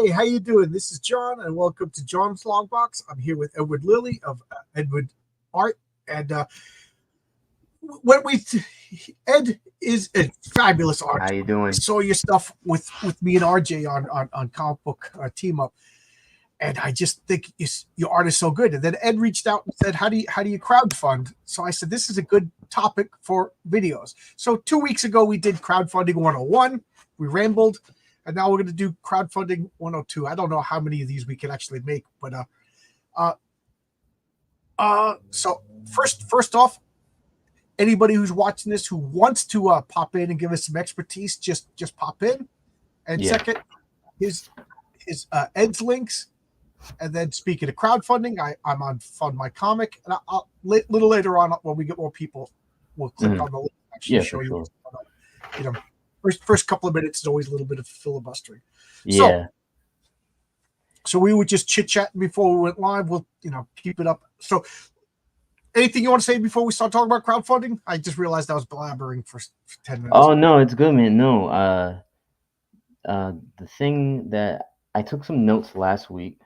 Hey, how you doing? This is John, and welcome to John's Longbox. I'm here with Edward Lilly of Edward Art, and when we Ed is a fabulous How artist. you I doing? saw your stuff with me and RJ on comic book team up, and I just think your art is so good. And then Ed reached out and said, how do you crowdfund? So I said, this is a good topic for videos. So 2 weeks ago we did crowdfunding 101. We rambled, and now we're going to do crowdfunding 102. I don't know how many of these we can actually make, but so first off, anybody who's watching this who wants to pop in and give us some expertise, just pop in. And Yeah. second, his Ed's links. And then speaking of crowdfunding, I'm on Fund My Comic, and I'll little later on when we get more people, we'll click on the link and actually show you. Sure. You know, first couple of minutes is always a little bit of filibustering. Yeah. So we were just chit chatting before we went live. We'll keep it up. So anything you want to say before we start talking about crowdfunding? I just realized I was blabbering for 10 minutes. Oh no, it's good, man. No, the thing that I took some notes last week.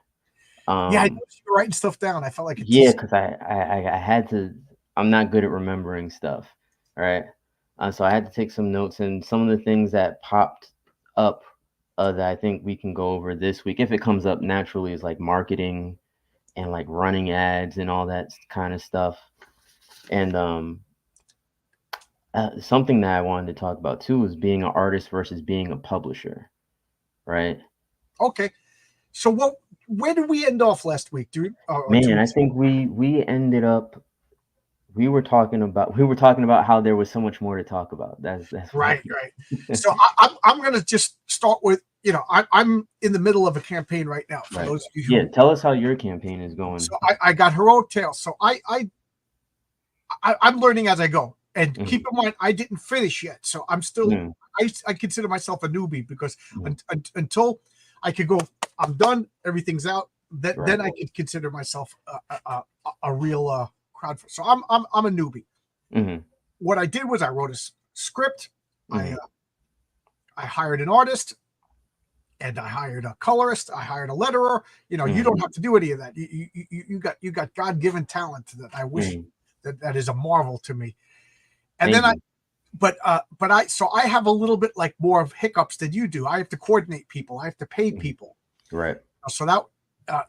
Yeah, I noticed you were writing stuff down. I felt like because I had to. I'm not good at remembering stuff, right? So I had to take some notes, and some of the things that popped up that I think we can go over this week, if it comes up naturally, is like marketing and like running ads and all that kind of stuff. And something that I wanted to talk about too is being an artist versus being a publisher, right? Okay. So where did we end off last week? I think we ended up we were talking about how there was so much more to talk about. That's right. So I'm gonna just start with I'm in the middle of a campaign right now. For those of you tell us how your campaign is going. So I got Heroic Tales. So I'm learning as I go. And keep in mind, I didn't finish yet, so I'm still. I consider myself a newbie because until I could go, I'm done. Everything's out. Then I could consider myself a real crowd. So I'm a newbie. What I did was I wrote a script. I hired an artist, and I hired a colorist. I hired a letterer. You don't have to do any of that. You got God-given talent that I wish that is a marvel to me. And then I have a little bit like more of hiccups than you do. I have to coordinate people. I have to pay people. Right. So that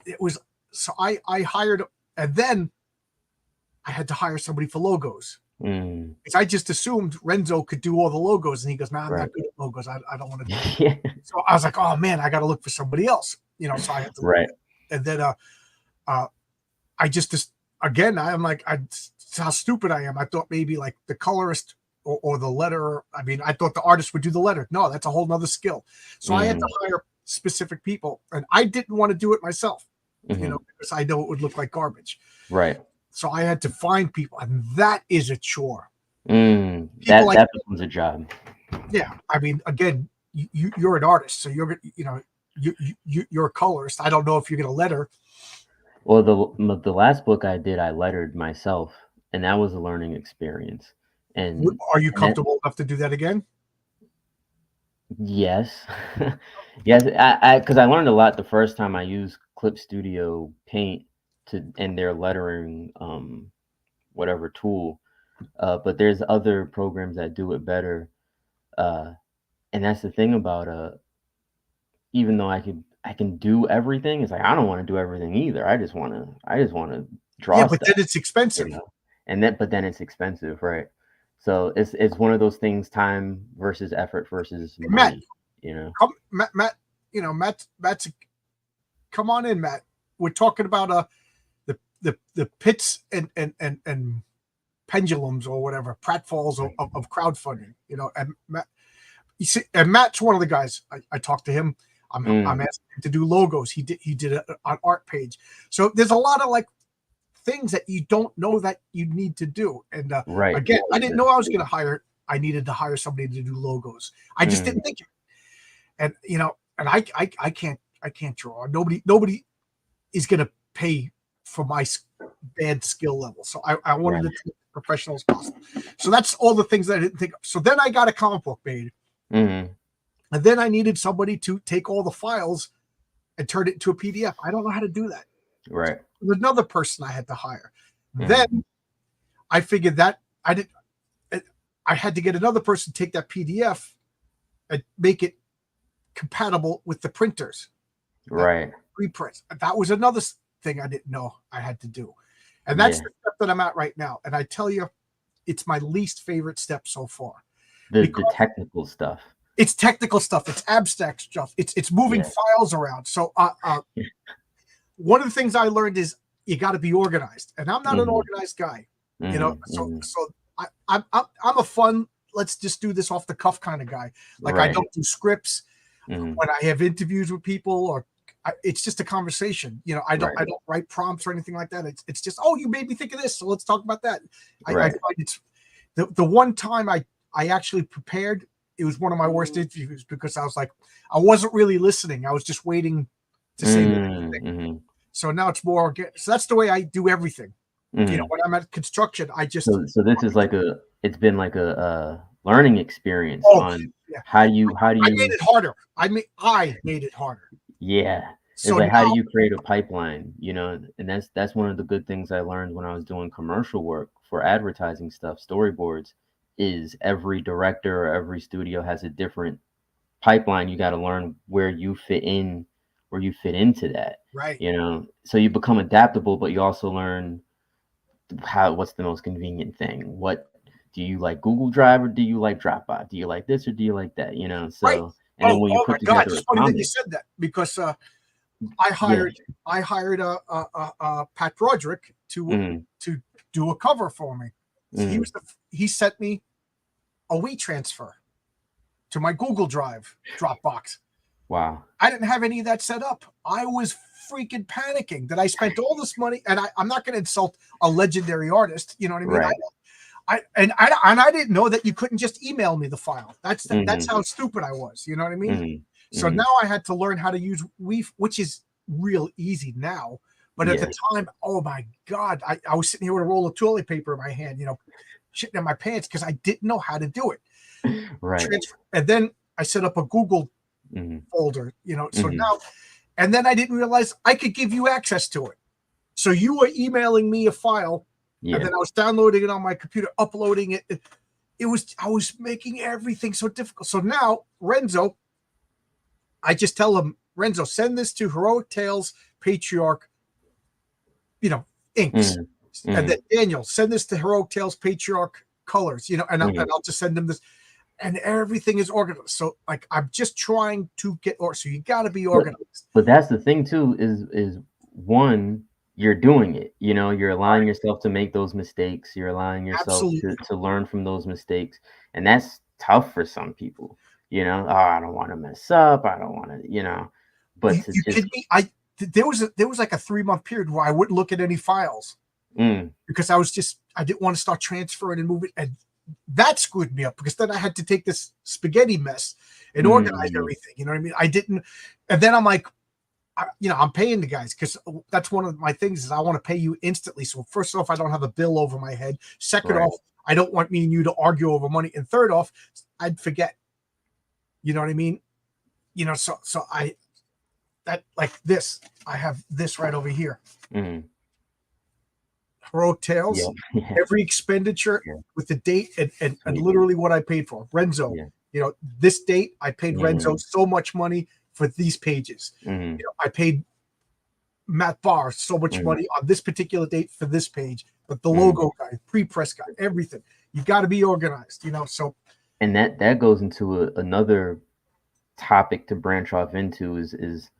it was. So I hired, and then I had to hire somebody for logos. Because I just assumed Renzo could do all the logos, and he goes, "Nah, I'm not good at logos. I don't want to do it." So I was like, "Oh man, I got to look for somebody else." So I had to. Right. And then I just again, I'm like, how stupid I am. I thought maybe like the colorist or the letterer. I mean, I thought the artist would do the letter. No, that's a whole nother skill. So I had to hire specific people, and I didn't want to do it myself, because I know it would look like garbage. Right. So I had to find people, and that is a chore. That becomes a job. Yeah. I mean, again, you're an artist, so you're a colorist. I don't know if you're going to letter. Well, the last book I did, I lettered myself, and that was a learning experience. And are you comfortable enough to do that again? Yes. Yes, because I learned a lot the first time I used Clip Studio Paint and their lettering whatever tool. But there's other programs that do it better. And that's the thing about even though I can do everything, it's like I don't want to do everything either. I just want to draw. Yeah, but then it's expensive. But then it's expensive, right? So it's one of those things: time versus effort versus money. Matt, Matt's come on in, Matt. We're talking about the pits and pendulums or whatever pratfalls of crowdfunding. And Matt, and Matt's one of the guys. I talked to him. I'm asking him to do logos. He did it on art page. So there's a lot of like things that you don't know that you need to do. And again, I didn't know I needed to hire somebody to do logos. I just didn't think it. And and I can't draw. Nobody is going to pay for my bad skill level. So I wanted to be professional as possible. So that's all the things that I didn't think of. So then I got a comic book made. And then I needed somebody to take all the files and turn it into a PDF. I don't know how to do that. Right. There's another person I had to hire. Mhm. Then I figured that I had to get another person to take that PDF and make it compatible with the printers. Right. Reprints. That was another thing I didn't know I had to do. And that's the step that I'm at right now. And I tell you, it's my least favorite step so far. The technical stuff. It's technical stuff. It's abstract stuff. It's moving files around. So one of the things I learned is you got to be organized. And I'm not an organized guy. You know, so I'm a fun, let's just do this off the cuff kind of guy. Like I don't do scripts when I have interviews with people, or it's just a conversation. You know, I don't write prompts or anything like that. It's just, oh, you made me think of this, so let's talk about that. I find it's the one time I actually prepared. It was one of my worst interviews because I was like, I wasn't really listening. I was just waiting to say anything. So now it's more. So that's the way I do everything. You know, when I'm at construction, I just so this is like it's been like a learning experience on how do you I made it harder. I made it harder. Yeah. So it's like, how do you create a pipeline, you know? And that's one of the good things I learned when I was doing commercial work for advertising stuff, storyboards, is every director or every studio has a different pipeline. You got to learn where you fit into that. Right. You know, so you become adaptable, but you also learn what's the most convenient thing. What do you like, Google Drive, or do you like Dropbox? Do you like this or do you like that? You know, so and then when you put together it's funny that you said that, because I hired Pat Broderick to do a cover for me. So he sent me a WeTransfer to my Google Drive Dropbox. Wow. I didn't have any of that set up. I was freaking panicking that I spent all this money, and I'm not going to insult a legendary artist. You know what I mean? Right. I didn't know that you couldn't just email me the file. That's how stupid I was. You know what I mean? So now I had to learn how to use which is real easy now. But at the time, oh my God, I was sitting here with a roll of toilet paper in my hand, you know, shitting in my pants because I didn't know how to do it. Right. And then I set up a Google folder, you know, so now, and then I didn't realize I could give you access to it. So you were emailing me a file, and then I was downloading it on my computer, uploading it. I was making everything so difficult. So now Renzo, I just tell him, Renzo, send this to Heroic Tales Patriarch, you know, inks. And then Daniel, send this to Heroic Tales Patriarch colors, you know, and I'll just send them this. And everything is organized. So like, I'm just trying to get, so you got to be organized. But that's the thing too, is one, you're doing it, you know, you're allowing yourself to make those mistakes. You're allowing yourself to learn from those mistakes. And that's tough for some people, you know. Oh, I don't want to mess up. I don't want to, you know, but you kidding me? There was like a 3-month period where I wouldn't look at any files because I didn't want to start transferring and moving. And that screwed me up because then I had to take this spaghetti mess and organize everything. You know what I mean? I didn't. And then I'm like, you know, I'm paying the guys because that's one of my things is I want to pay you instantly. So first off, I don't have a bill over my head. Second off, I don't want me and you to argue over money. And third off, I'd forget. You know what I mean? You know, so that like this, I have this right over here. Heroic Tales, every expenditure with the date and literally what I paid for. Renzo, you know, this date I paid Renzo so much money for these pages. You know, I paid Matt Barr so much money on this particular date for this page, but the logo guy, pre-press guy, everything. You got to be organized, you know. So, and that goes into another topic to branch off into is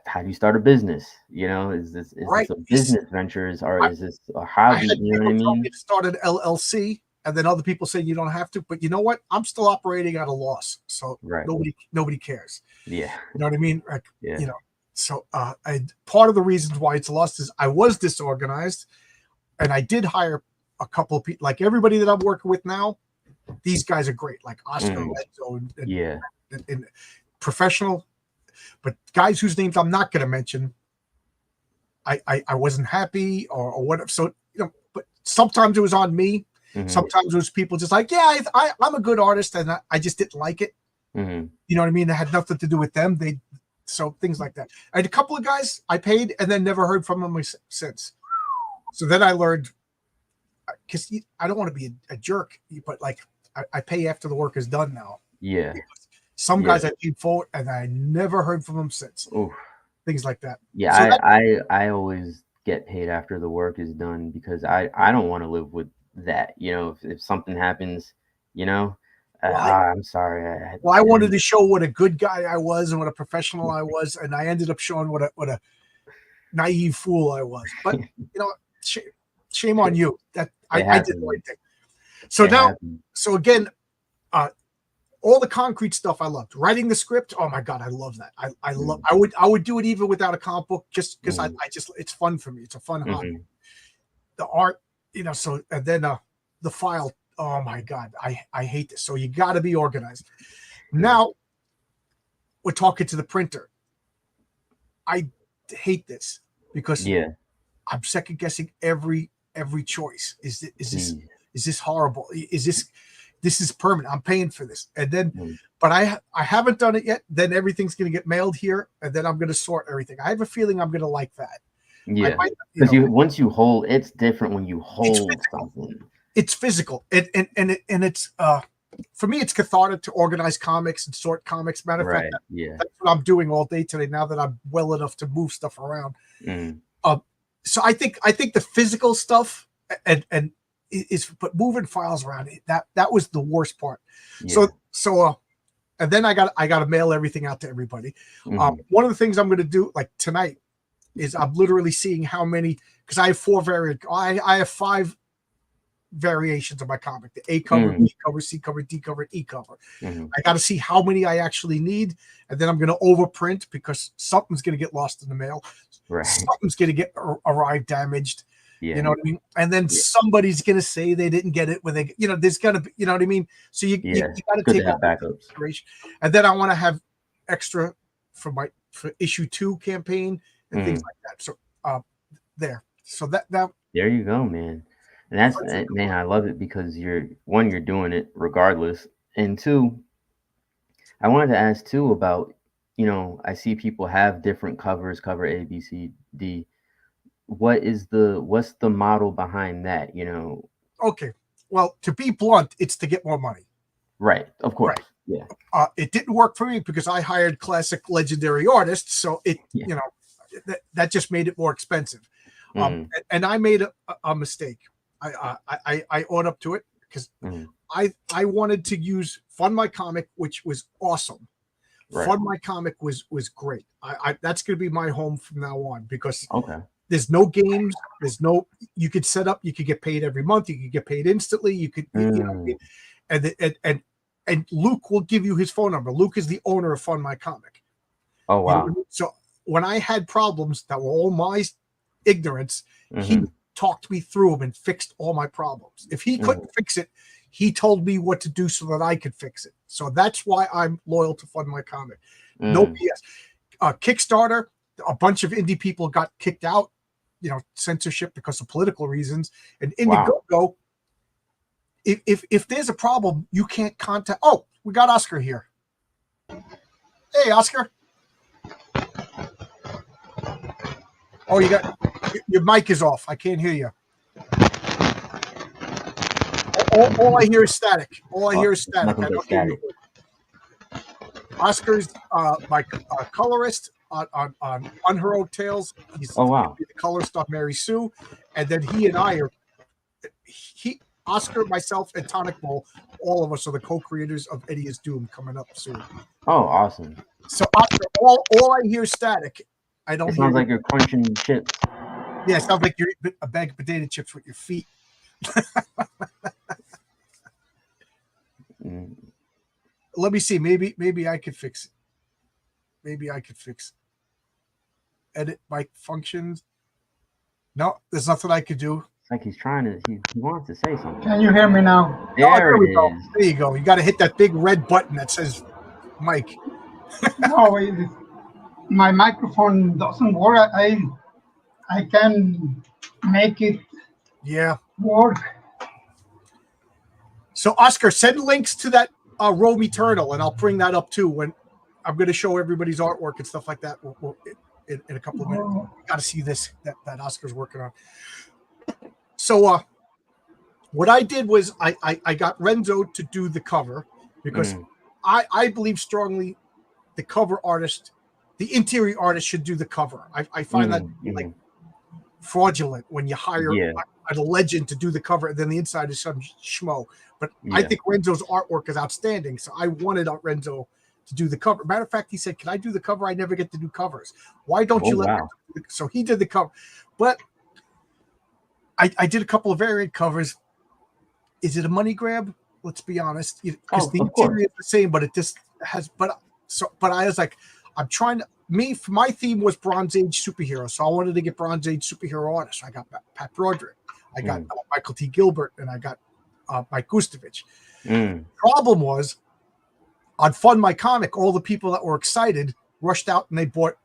how do you start a business? You know, is this a business venture? Is this a hobby? You know what I mean? It started LLC, and then other people say you don't have to. But you know what? I'm still operating at a loss, so nobody cares. Yeah, you know what I mean? Like, you know, so part of the reasons why it's a loss is I was disorganized, and I did hire a couple of people. Like everybody that I'm working with now, these guys are great. Like Oscar, Renzo, and professional. But guys whose names I'm not going to mention, I wasn't happy or whatever. So, you know, but sometimes it was on me. Sometimes it was people just like, I'm a good artist and I just didn't like it. You know what I mean? It had nothing to do with them. So things like that. I had a couple of guys I paid and then never heard from them since. So then I learned, because I don't want to be a jerk, but like I pay after the work is done now. Yeah. Some guys I paid forward and I never heard from them since. Oof. Things like that. Yeah, so I always get paid after the work is done because I don't want to live with that. You know, if something happens, you know, I'm sorry. I wanted to show what a good guy I was and what a professional I was, and I ended up showing what a naive fool I was. But you know, shame on you. That I did the right thing. So so again, all the concrete stuff I loved. Writing the script, oh my god, I love that. I love. I would do it even without a comic book, just because I just it's fun for me. It's a fun hobby. The art, you know. So and then the file. Oh my god, I hate this. So you got to be organized. Now we're talking to the printer. I hate this because I'm second guessing every choice. Is this horrible? This is permanent. I'm paying for this. And then, but I haven't done it yet. Then everything's going to get mailed here, and then I'm going to sort everything. I have a feeling I'm going to like that. Yeah, because once you hold, it's different when you hold something. It's physical, and it's for me, it's cathartic to organize comics and sort comics. Matter of fact, that's what I'm doing all day today. Now that I'm well enough to move stuff around, so I think the physical stuff and is, but moving files around, that was the worst part. So and then I got to mail everything out to everybody. One of the things I'm going to do, like tonight, is I'm literally seeing how many, because I have 4 variant. I have 5 variations of my comic: the A cover, B cover, C cover, D cover, and E cover. I got to see how many I actually need, and then I'm going to overprint because something's going to get lost in the mail. Something's going to get arrive damaged. You know what I mean? And then somebody's going to say they didn't get it when they, you know, there's going to be, you know what I mean? So you got to take that backups. And then I want to have extra for issue 2 campaign and things like that. So there. So that there you go, man. And that's man, I love it because you're doing it regardless. And 2, I wanted to ask too about, you know, I see people have different covers, cover A, B, C, D. What's the model behind that, you know? Okay. Well, to be blunt, it's to get more money. Right. Of course. Right. Yeah. It didn't work for me because I hired classic legendary artists. So it, you know, that just made it more expensive. And I made a mistake. I own up to it because I wanted to use Fund My Comic, which was awesome. Fund My Comic was great. That's going to be my home from now on because there's no games. There's no, you could set up, you could get paid every month. You could get paid instantly. You could, you know, and Luke will give you his phone number. Luke is the owner of Fund My Comic. Oh, wow. You know, so when I had problems that were all my ignorance, he talked me through them and fixed all my problems. If he couldn't fix it, he told me what to do so that I could fix it. So that's why I'm loyal to Fund My Comic. No BS. Kickstarter, a bunch of indie people got kicked out, you know, censorship because of political reasons. And Indiegogo, if there's a problem, you can't contact. Oh, we got Oscar here. Hey, Oscar. Oh, your mic is off. I can't hear you. All I hear is static. I don't hear you. Oscar's my colorist on Unheroed Tales. He's the color stuff, Mary Sue, and then he and I are Oscar, myself, and Tonic Bowl. All of us are the co-creators of Eddie is Doom coming up soon. Oh, awesome! So Oscar, all I hear is static. I don't. It sounds like you're crunching chips. Yeah, it sounds like you're eating a bag of potato chips with your feet. Let me see. Maybe I could fix it. Edit mic functions. No, there's nothing I could do. It's like he's trying to. He wants to say something. Can you hear me now? There we go. There you go. You got to hit that big red button that says mic. No, my microphone doesn't work. I can make it work. So Oscar, send links to that Romy Turtle, and I'll bring that up too when I'm going to show everybody's artwork and stuff like that in a couple of minutes. Got to see this that Oscar's working on. So what I did was I got Renzo to do the cover because I believe strongly the cover artist, the interior artist should do the cover. I find that like fraudulent when you hire a legend to do the cover and then the inside is some schmo. But I think Renzo's artwork is outstanding. So I wanted Renzo to do the cover. Matter of fact, he said, "Can I do the cover? I never get to do covers. Why don't you let me do it?" So he did the cover. But I did a couple of variant covers. Is it a money grab? Let's be honest. Because the interior is the same, but it just has but I was like, I'm trying to my theme was Bronze Age superhero. So I wanted to get Bronze Age superhero artists. I got Pat Broderick, I got Michael T. Gilbert, and I got Mike Gustovich. Problem was on Fund My Comic, all the people that were excited rushed out and they bought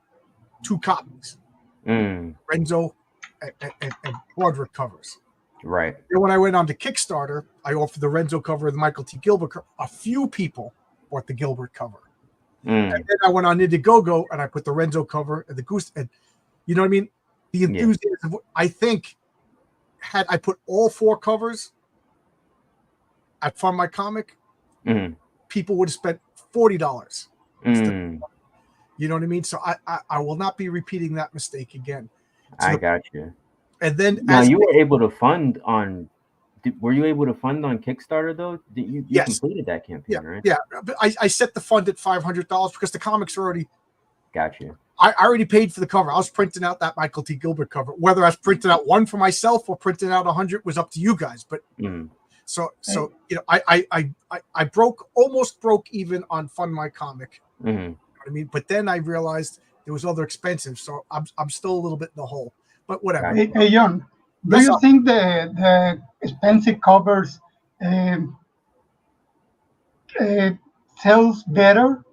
2 copies. Renzo and Broderick covers. Right. And when I went on to Kickstarter, I offered the Renzo cover and the Michael T. Gilbert cover. A few people bought the Gilbert cover. And then I went on Indiegogo and I put the Renzo cover and the Goose. And you know what I mean? The enthusiasm, I think, had I put all 4 covers at Fund My Comic, people would have spent $40. You know what I mean? So I will not be repeating that mistake again. So I got you. And then now you were able to fund on. Were you able to fund on Kickstarter though? You completed that campaign, right? Yeah, but I set the fund at $500 because the comics are already. Got you. I already paid for the cover. I was printing out that Michael T. Gilbert cover. Whether I was printing out one for myself or printing out 100 was up to you guys. But so you know, I almost broke even on Fund My Comic. You know what I mean? But then I realized there was other expensive, so I'm still a little bit in the hole. But whatever. Hey John, do you think the expensive covers sells better?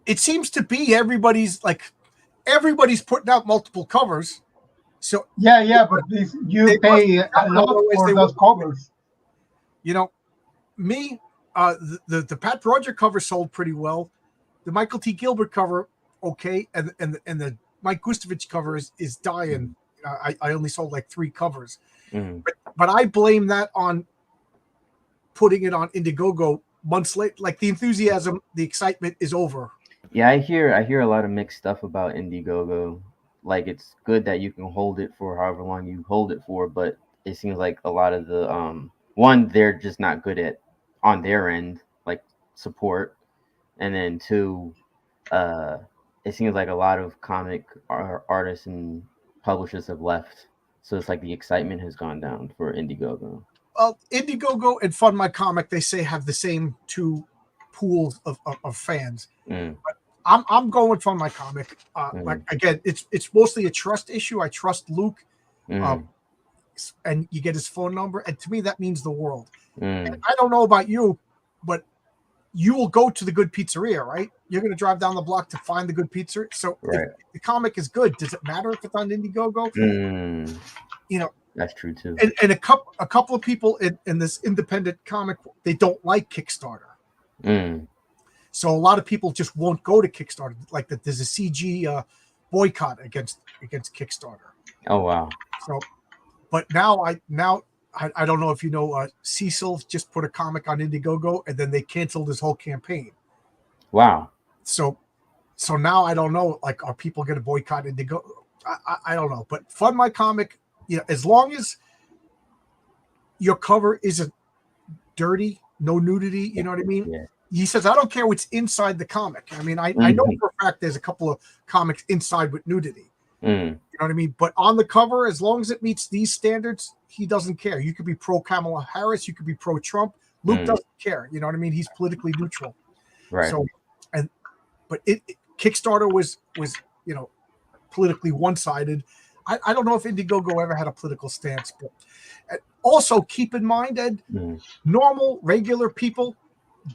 It seems to be everybody's putting out multiple covers. So but you pay a lot for those covers. You know, me, the Pat Broderick cover sold pretty well. The Michael T. Gilbert cover, okay, and the Mike Gustovich cover is dying. I only sold like 3 covers, but I blame that on putting it on Indiegogo months late. Like the enthusiasm, the excitement is over. Yeah, I hear a lot of mixed stuff about Indiegogo. Like it's good that you can hold it for however long you hold it for, but it seems like a lot of the one, they're just not good at on their end, like support, and then 2, it seems like a lot of comic artists and publishers have left, so it's like the excitement has gone down for Indiegogo. Well, Indiegogo and Fund My Comic, they say, have the same 2 pools of fans. But I'm going with Fund My Comic. Like again, it's mostly a trust issue. I trust Luke, and you get his phone number, and to me that means the world. And I don't know about you, but you will go to the good pizzeria, right? You're going to drive down the block to find the good pizza. So if the comic is good, does it matter if it's on Indiegogo? You know, that's true too. And a couple of people in this independent comic, they don't like Kickstarter. So a lot of people just won't go to Kickstarter. Like that, there's a CG boycott against Kickstarter. Oh wow! So, but now I don't know if you know, Cecil just put a comic on Indiegogo and then they canceled his whole campaign. Wow! So now I don't know. Like, are people going to boycott Indiegogo? I don't know. But Fund My Comic, you know, as long as your cover isn't dirty, no nudity, you know what I mean? Yeah. He says, I don't care what's inside the comic. I mean, I know for a fact there's a couple of comics inside with nudity. You know what I mean? But on the cover, as long as it meets these standards, he doesn't care. You could be pro Kamala Harris, you could be pro Trump. Luke doesn't care. You know what I mean? He's politically neutral. Right. So, but Kickstarter was you know, politically one-sided. I don't know if Indiegogo ever had a political stance, but also keep in mind, Ed, normal, regular people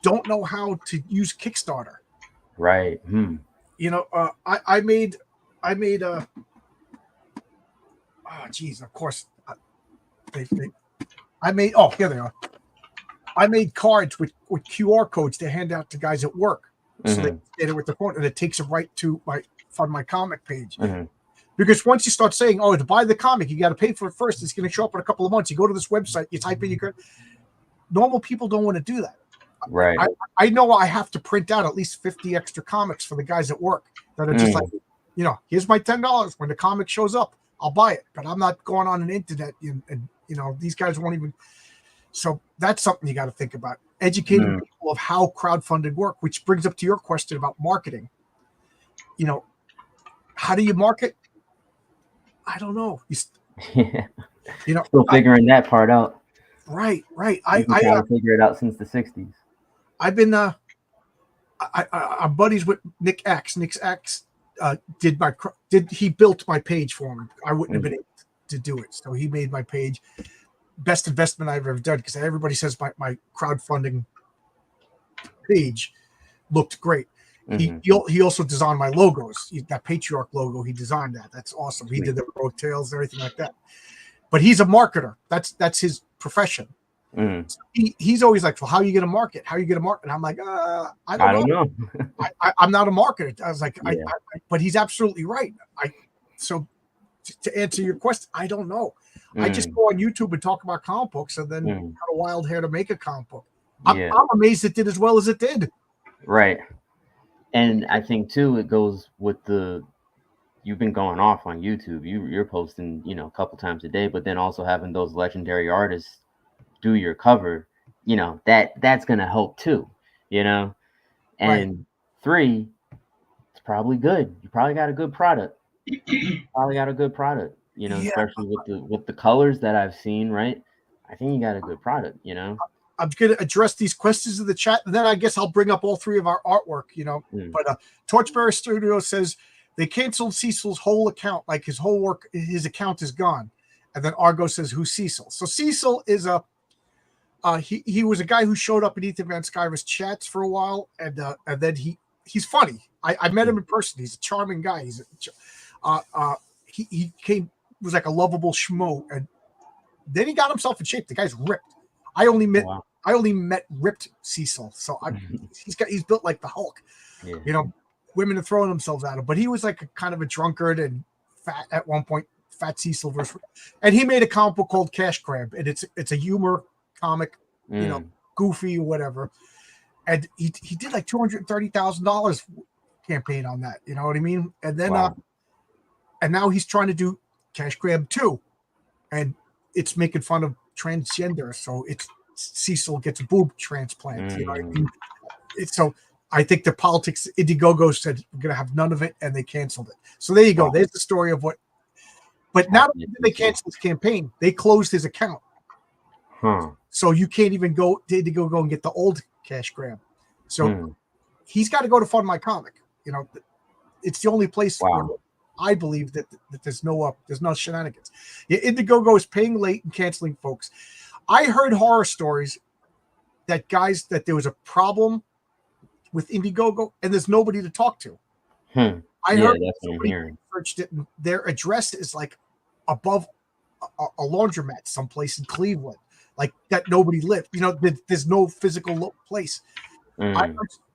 don't know how to use Kickstarter. Right. You know, I made of course I made, here they are. I made cards with QR codes to hand out to guys at work, so they get it with the phone, and it takes them right to my Fund My Comic page. Because once you start saying, "Oh, to buy the comic, you got to pay for it first," it's going to show up in a couple of months. You go to this website, you type in your normal people don't want to do that. Right. I know I have to print out at least 50 extra comics for the guys at work that are just like, here's my $10. When the comic shows up, I'll buy it. But I'm not going on an internet and these guys won't even. So that's something you got to think about. Educating people of how crowdfunding work, which brings up to your question about marketing. How do you market? I don't know. Still figuring that part out. Right. I've been trying to figure it out since the 60s. I've been I'm buddies with Nick X. Nick X he built my page for me. I wouldn't have been able to do it. So he made my page. Best investment I've ever done, because everybody says my crowdfunding page looked great. He also designed my logos. That Patriarch logo, he designed that. That's awesome. He did the road tails, everything like that. But he's a marketer. That's his profession. So he's always like, "Well, how are you going to market? How are you going to market?" I'm like, "I don't know. I'm not a marketer." I was like, but he's absolutely right. So to answer your question, I don't know. I just go on YouTube and talk about comic books, and then got a wild hair to make a comic book. I'm amazed it did as well as it did. Right. And I think too, it goes with you've been going off on YouTube. You're posting, a couple times a day, but then also having those legendary artists do your cover, that's gonna help too, And Right. 3, it's probably good. You probably got a good product. Especially with the colors that I've seen, right? I think you got a good product, I'm going to address these questions in the chat, and then I guess I'll bring up all 3 of our artwork, But Torchbearer Studio says they canceled Cecil's whole account, like his whole work, his account is gone. And then Argo says, "Who's Cecil?" So Cecil is he was a guy who showed up in Ethan Van Sciver's chats for a while, and then he's funny. I met him in person. He's a charming guy. He was like a lovable schmo, and then he got himself in shape. The guy's ripped. I only met ripped Cecil, so he's built like the Hulk. Women are throwing themselves at him, but he was like a kind of a drunkard and fat at one point. Fat Cecil and he made a comic book called Cash Grab, and it's a humor comic, goofy or whatever. And he did like $230,000 campaign on that. You know what I mean? And then and now he's trying to do Cash Grab 2, and it's making fun of transgender. So it's Cecil gets a boob transplant. You know what I mean? So I think the politics, Indiegogo said we're going to have none of it, and they canceled it. So there you go. There's the story of what. But now that they canceled his campaign, they closed his account. So you can't even go to Indiegogo and get the old Cash Grab. So he's got to go to Fund My Comic. It's the only place where I believe that there's no shenanigans. Indiegogo is paying late and canceling folks. I heard horror stories that there was a problem with Indiegogo and there's nobody to talk to. I heard somebody searched it, and their address is like above a laundromat someplace in Cleveland, like that nobody lived. There's no physical place.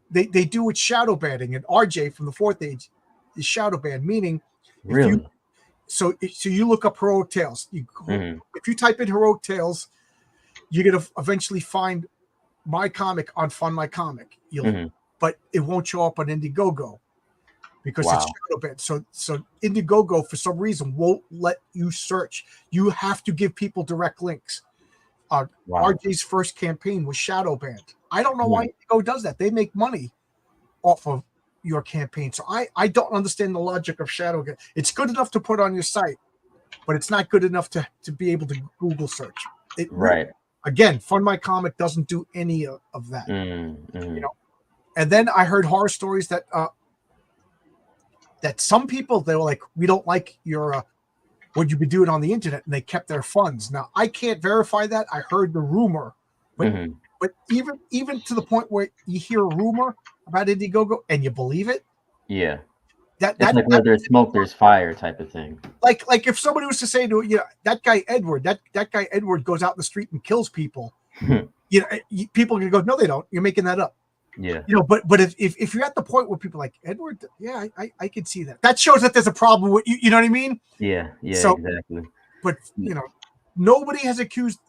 They do it shadow banning, and RJ from the Fourth Age is shadow banned, meaning really. So you look up Heroic Tales. If you type in Heroic Tales, you're gonna eventually find my comic on Fund My Comic. But it won't show up on Indiegogo because it's shadow banned. So Indiegogo for some reason won't let you search. You have to give people direct links. RJ's first campaign was shadow banned. I don't know why Indiegogo does that. They make money off of your campaign. So I don't understand the logic of shadow. It's good enough to put on your site, but it's not good enough to be able to Google search. Again, Fund My Comic doesn't do any of that. And then I heard horror stories that some people, they were like, "We don't like your what you've been doing on the internet," and they kept their funds. Now I can't verify that. I heard the rumor, but even to the point where you hear a rumor about Indiegogo and you believe it, that's like where there's smoke, there's fire type of thing. Like if somebody was to say to that guy Edward, that guy Edward goes out in the street and kills people. people are gonna go, no, they don't. You're making that up. Yeah. But if you're at the point where people are like Edward, yeah, I can see that. That shows that there's a problem with you. You know what I mean? Yeah. So, Exactly. But nobody has accused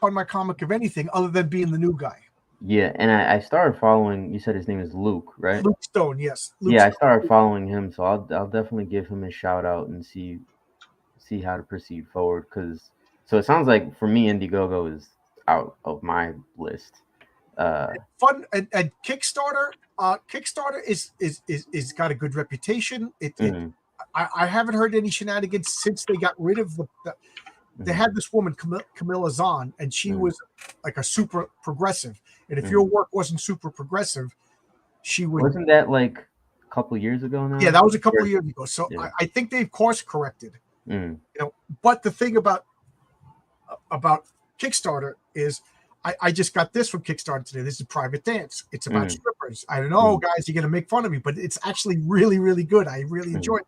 on my comic of anything other than being the new guy. Yeah, and I started following. You said his name is Luke, right? Luke Stone, yes. I started following him, so I'll definitely give him a shout out and see how to proceed forward. So it sounds like for me, Indiegogo is out of my list. Fun and Kickstarter. Kickstarter is got a good reputation. I haven't heard any shenanigans since they got rid of they had this woman Camilla Zahn, and she was like a super progressive. And if your work wasn't super progressive, she would. Wasn't that like a couple years ago now? Yeah, that was a couple of years ago. So I think they've course corrected. But the thing about Kickstarter is, I just got this from Kickstarter today. This is Private Dance. It's about strippers. I don't know, guys, you're gonna make fun of me, but it's actually really, really good. I really enjoy it.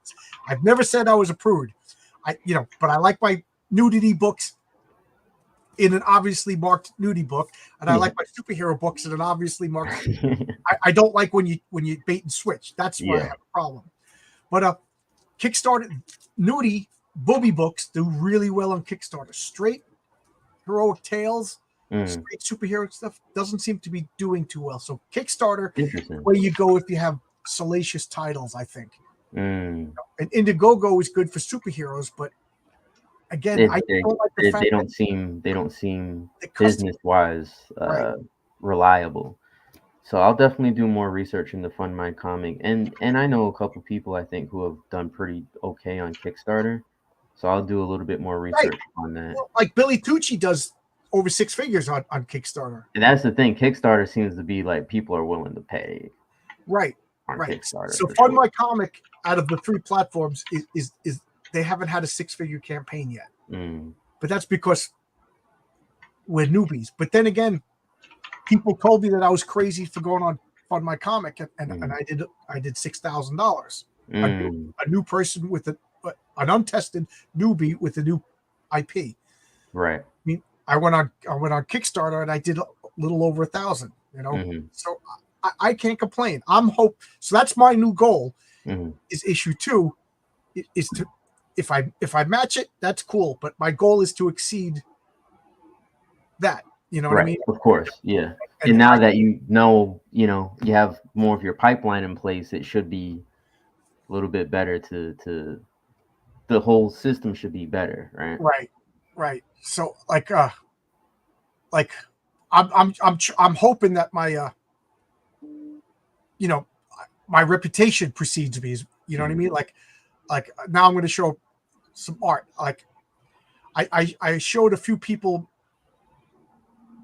I've never said I was a prude. But I like my nudity books in an obviously marked nudity book, and I like my superhero books in an obviously marked. I don't like when you bait and switch. That's why I have a problem. But Kickstarter nudity booby books do really well on Kickstarter. Straight heroic tales, straight superhero stuff doesn't seem to be doing too well. So Kickstarter, where you go if you have salacious titles, I think. And Indiegogo is good for superheroes, but again, I don't like the fact they don't seem business wise reliable. So I'll definitely do more research into Fund My Comic, and I know a couple people I think who have done pretty okay on Kickstarter. So I'll do a little bit more research on that. Well, like Billy Tucci does over 6 figures on Kickstarter. And that's the thing. Kickstarter seems to be like people are willing to pay. Right. Kickstarter. So Fund My Comic, out of the 3 platforms, is they haven't had a 6-figure campaign yet. But that's because we're newbies. But then again, people told me that I was crazy for going on Fund My Comic, and I did $6,000. A new person with an untested newbie with a new IP. Right. I mean, I went on Kickstarter and I did a little over 1,000. So I can't complain. So that's my new goal. Is issue 2 is to, if I match it, that's cool. But my goal is to exceed that. You know what I mean? Of course, yeah. And now that you have more of your pipeline in place, it should be a little bit better to the whole system should be better, right? Right. So I'm hoping that my my reputation precedes me. You know what I mean? Like now I'm going to show some art. Like I showed a few people.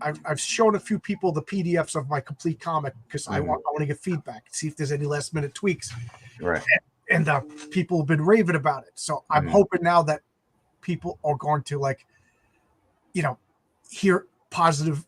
I've shown a few people the PDFs of my complete comic because I want to get feedback, see if there's any last minute tweaks. Right. And people have been raving about it. So I'm hoping now that people are going to hear positive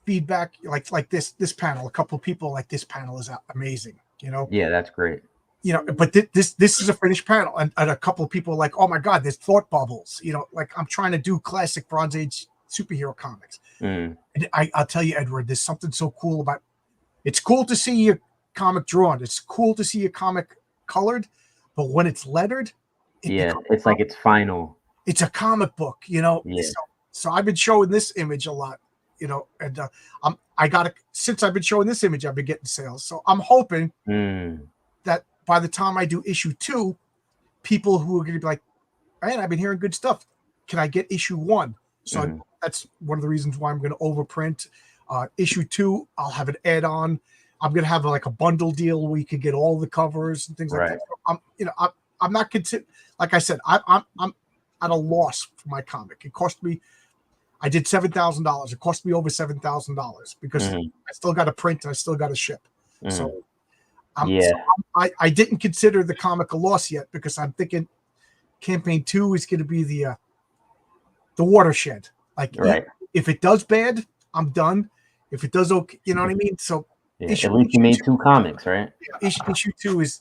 feedback, like this panel. A couple of people like this panel is amazing. Yeah, that's great. But this is a finished panel, and a couple of people are like, oh my god, there's thought bubbles. Like I'm trying to do classic Bronze Age superhero comics. And I'll tell you, Edward, there's something so cool about. It's cool to see your comic drawn. It's cool to see your comic colored, but when it's lettered, it's like it's final. It's a comic book, Yeah. So I've been showing this image a lot, and since I've been showing this image, I've been getting sales. So I'm hoping that by the time I do issue 2, people who are going to be like, man, I've been hearing good stuff. Can I get issue 1? So that's one of the reasons why I'm going to overprint. Issue 2, I'll have an add-on. I'm going to have like a bundle deal where you can get all the covers and things like that. So I'm not content. Like I said, I'm at a loss for my comic. It cost me. I did $7,000. It cost me over $7,000 because I still got to print and I still got to ship. So, I didn't consider the comic a loss yet because I'm thinking campaign 2 is going to be the watershed. Like if it does bad, I'm done. If it does okay, you know what I mean? So at least you made 2 comics, right? Issue 2 is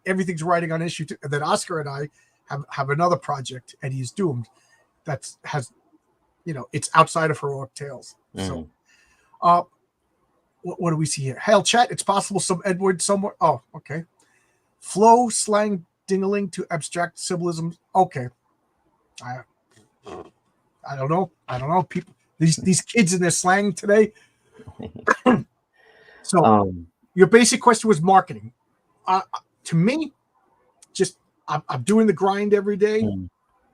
everything's writing on issue 2. And then Oscar and I have another project, and he's doomed. That has, it's outside of Heroic Tales. Mm-hmm. So, what do we see here? Hail chat. It's possible some Edward somewhere. Oh, okay. Flow slang dingling to abstract symbolism. Okay. I don't know. People, these kids in their slang today. So your basic question was marketing. To me, just I'm doing the grind every day,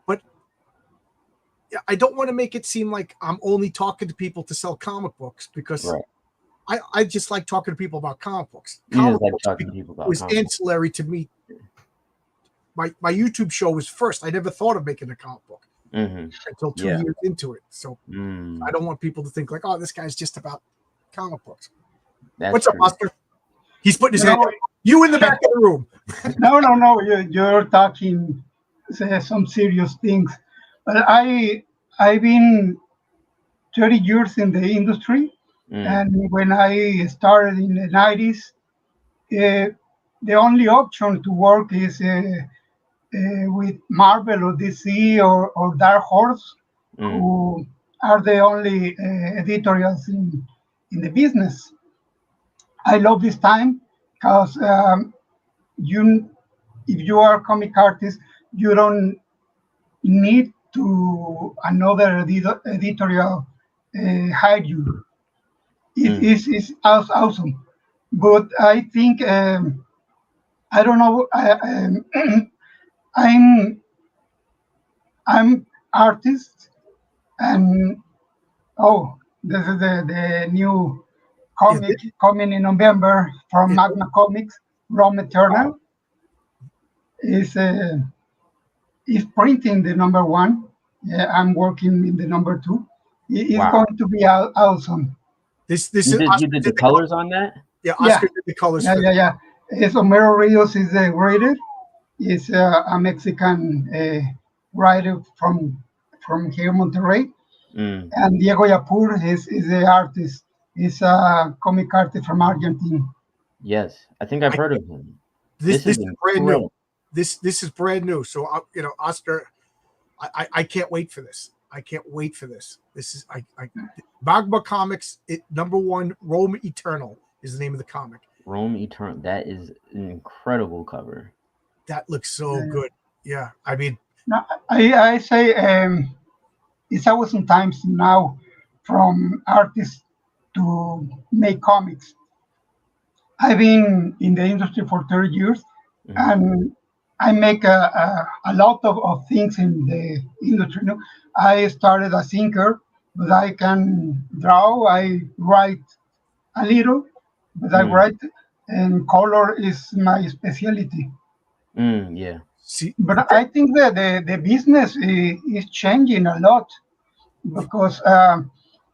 but I don't want to make it seem like I'm only talking to people to sell comic books, because I just like talking to people about comic books. Comic books talking to people about was ancillary to me. My YouTube show was first. I never thought of making a comic book until 2 years into it. So I don't want people to think like, oh, this guy's just about comic books. What's up, Oscar? He's putting his hand up. You in the back of the room. No. You're talking some serious things. But I've been 30 years in the industry, and when I started in the 90s, the only option to work is with Marvel or DC or Dark Horse, who are the only editorials in the business. I love this time because if you are a comic artist, you don't need to another editorial hire you. It's awesome. But I think I don't know. I'm artist, and this is the new comic coming in November from Magna Comics, Rome Eternal. Is printing the number 1. Yeah, I'm working in the number 2. It's going to be awesome. This you did the colors on that? Yeah, Oscar did the colors. Yeah. Homero Rios is the writer. He's a Mexican writer from here, Monterrey. And Diego Yapur is the artist. He's a comic artist from Argentina. Yes, I think I've heard of him. This is brand new. This is brand new. So Oscar, I can't wait for this. I can't wait for this. This is Magma Comics. Number 1, Rome Eternal is the name of the comic. Rome Eternal. That is an incredible cover. That looks so good. Yeah, I mean, I say it's always sometimes now from artists to make comics. I've been in the industry for 30 years, and I make a lot of things in the industry. I started as inker, but I can draw. I write a little, but I write, and color is my specialty. Yeah. But I think that the business is changing a lot, because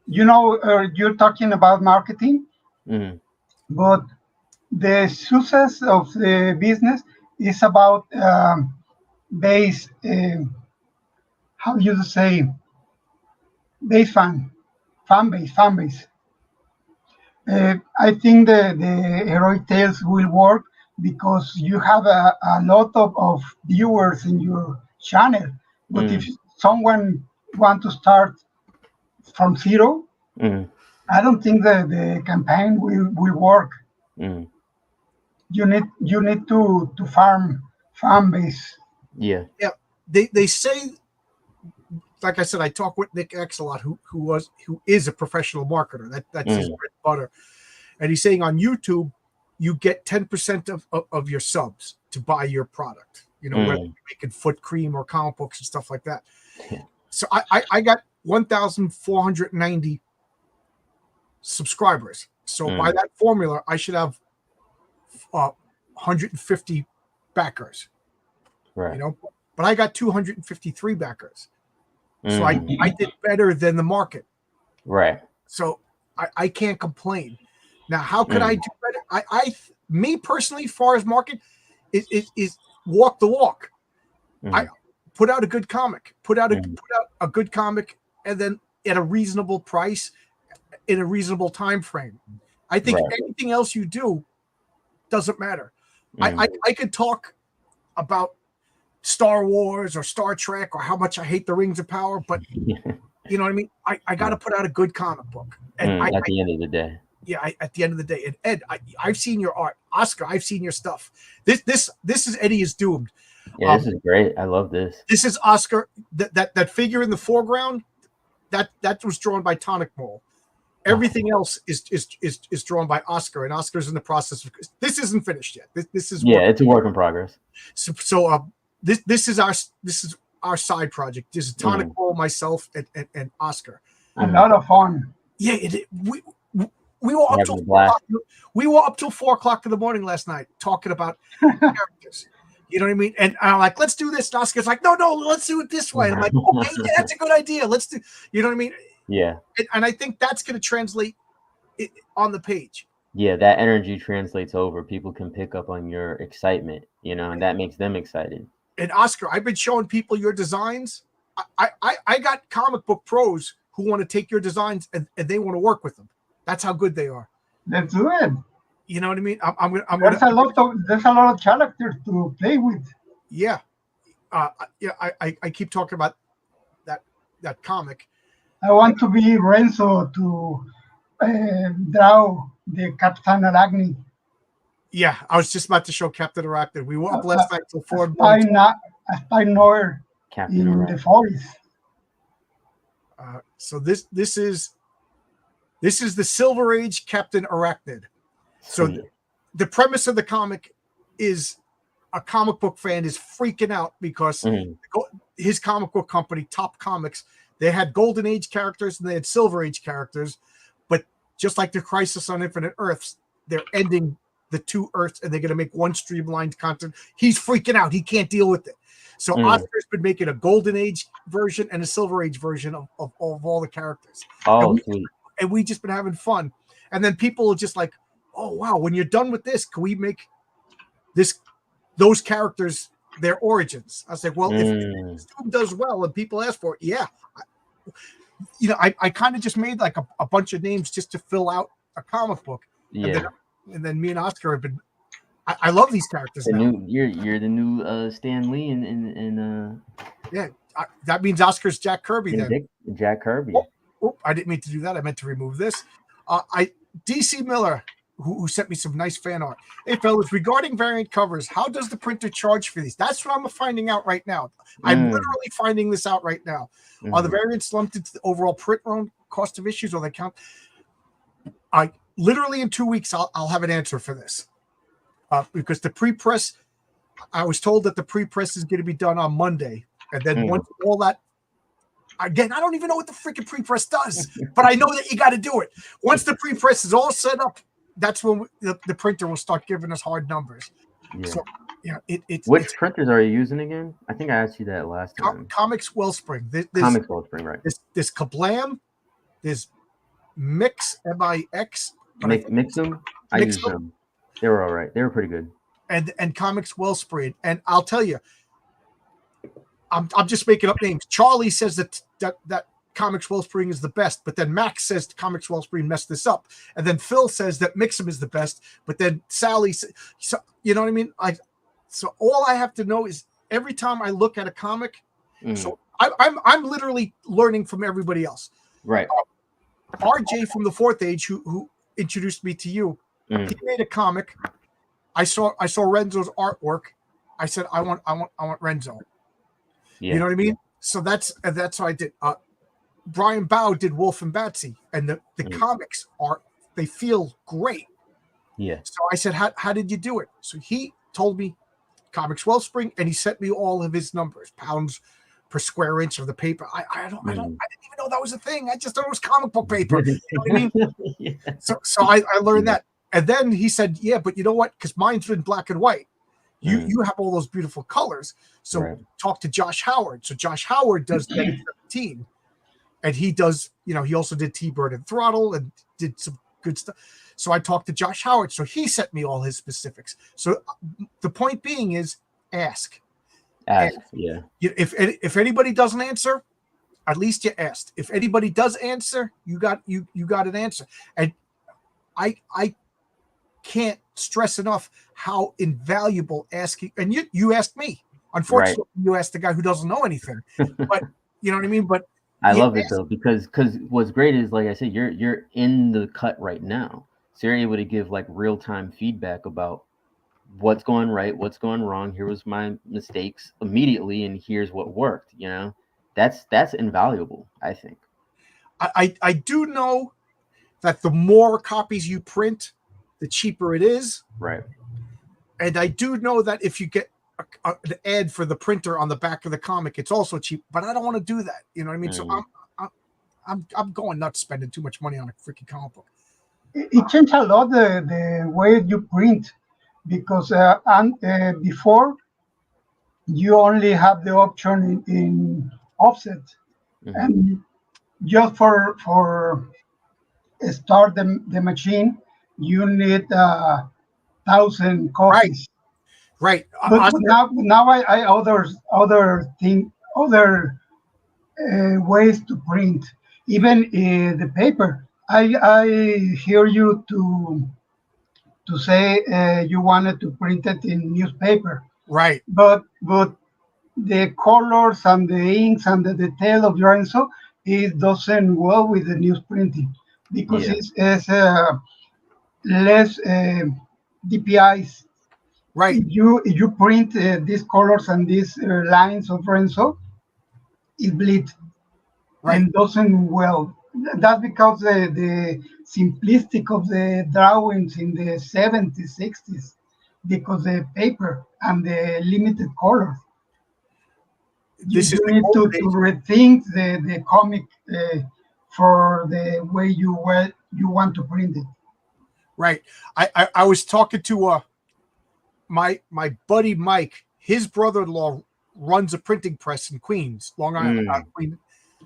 you're talking about marketing, but the success of the business is about base. How you say? Base fan base. I think the heroic tales will work because you have a lot of viewers in your channel. But if someone want to start from zero, I don't think that the campaign will work. You need to farm fan base. Yeah. They say, like I said, I talk with Nick X a lot, who is a professional marketer. That's his bread and butter. And he's saying on YouTube, you get 10% of your subs to buy your product. Whether you're making foot cream or comic books and stuff like that. Yeah. So I got 1,490 subscribers. So by that formula, I should have 150 backers. Right. But I got 253 backers. So I did better than the market. Right. So I can't complain. Now, how could I do better? Me personally, as far as market, is walk the walk. I put out a good comic, put out a good comic, and then at a reasonable price, in a reasonable time frame. I think anything else you do doesn't matter. I could talk about Star Wars or Star Trek or how much I hate the Rings of Power, but You know what I mean? I got to put out a good comic book. And at the end of the day. Yeah, at the end of the day. And Ed, I've seen your art. Oscar, I've seen your stuff. This is Eddie is Doomed. Yeah, this is great. I love this. This is Oscar. That figure in the foreground, that was drawn by Tonic Mole. Everything else is drawn by Oscar, and Oscar's in the process of. This isn't finished yet. This is it's a work in progress. So this is our side project. This is Tonic Mole, myself, and Oscar. A lot of fun. Yeah, we were up till 4 o'clock in the morning last night talking about characters. You know what I mean? And I'm like, let's do this. And Oscar's like, no, let's do it this way. And I'm like, okay, yeah, that's a good idea. Let's do. You know what I mean? Yeah. And I think that's going to translate it on the page. Yeah, that energy translates over. People can pick up on your excitement, and that makes them excited. And Oscar, I've been showing people your designs. I got comic book pros who want to take your designs and they want to work with them. That's how good they are. That's good. You know what I mean? There's a lot of characters to play with. Yeah. I keep talking about that comic. I want to be Renzo to draw the Captain Arachnid. Yeah, I was just about to show Captain Arachnid. We were up last night till 4. I know her in the forest. So this is the Silver Age Captain Arachnid. So the premise of the comic is a comic book fan is freaking out because his comic book company, Top Comics, they had Golden Age characters and they had Silver Age characters, but just like the Crisis on Infinite Earths, they're ending the 2 Earths and they're going to make one streamlined content. He's freaking out. He can't deal with it. So Oscar's been making a Golden Age version and a Silver Age version of all the characters. Oh, and we just been having fun. And then people are just like, oh, wow, when you're done with this, can we make those characters their origins? I was like, well, if this does well and people ask for it, yeah. I kind of just made like a bunch of names just to fill out a comic book. Yeah. And then me and Oscar have been. I love these characters now. You're the new Stan Lee and yeah. That means Oscar's Jack Kirby then. Jack Kirby. Oh, I didn't mean to do that. I meant to remove this. DC Miller, who sent me some nice fan art. Hey, fellas, regarding variant covers, how does the printer charge for these? That's what I'm finding out right now. I'm literally finding this out right now. Are the variants lumped into the overall print run cost of issues, or they count? Literally in 2 weeks, I'll have an answer for this. Because the pre-press, I was told that the pre-press is going to be done on Monday. And then once all that, again, I don't even know what the freaking pre-press does, but I know that you got to do it. Once the pre-press is all set up, that's when the printer will start giving us hard numbers. Yeah. So, which printers are you using again? I think I asked you that last time. Comics Wellspring. Comics Wellspring, right. There's Kablam. There's Mix, M-I-X. Mix them? I used them. They were all right. They were pretty good. And Comics Wellspring. And I'll tell you, I'm just making up names. Charlie says that Comics Wellspring is the best, but then Max says Comics Wellspring messed this up, and then Phil says that Mix'em is the best, but then Sally, so you know what I mean? So all I have to know is every time I look at a comic, so I'm literally learning from everybody else. Right. RJ from the Fourth Age, who introduced me to you, he made a comic. I saw Renzo's artwork. I said, I want Renzo. Yeah. You know what I mean? So that's how I did. Brian Bow did Wolf and Batsy, and the comics they feel great. Yeah. So I said, how did you do it? So he told me Comics Wellspring, and he sent me all of his numbers, pounds per square inch of the paper. I didn't even know that was a thing. I just thought it was comic book paper. You know what I mean? Yeah. So I learned that. And then he said, yeah, but you know what? Because mine's been black and white. You have all those beautiful colors. So talk to Josh Howard. So Josh Howard does 17, and he does, he also did T-Bird and Throttle and did some good stuff. So I talked to Josh Howard. So he sent me all his specifics. So the point being is ask. Yeah. If anybody doesn't answer, at least you asked. If anybody does answer, you got an answer. And I can't stress enough how invaluable asking. And you asked me. Unfortunately, you asked the guy who doesn't know anything. But you know what I mean. But I love it Yes. though because what's great is like I said, you're in the cut right now, so you're able to give like real time feedback about what's going right, what's going wrong. Here was my mistakes immediately, and here's what worked. You know, that's invaluable. I think. I do know that the more copies you print, the cheaper it is. Right. And I do know that if you get an ad for the printer on the back of the comic, it's also cheap. But I don't want to do that. You know what I mean? So I'm going nuts spending too much money on a freaking comic book. It changed a lot the way you print because before you only have the option in offset, and just for start the machine, you need 1,000 copies. Right. But now I other ways to print, even the paper. I hear you to say you wanted to print it in newspaper, Right. but the colors and the inks and the detail of your answer, it doesn't well with the news printing because Yeah. it's less DPIs. Right. If you print these colors and these lines of Renzo, it bleeds Right. and doesn't well. That's because the simplistic of the drawings in the 70s, 60s, because the paper and the limited colors. This is You the need to golden age. rethink the comic for the way you want to print it. Right. I was talking to my buddy Mike. His brother-in-law runs a printing press in Queens, Long Island. Queens.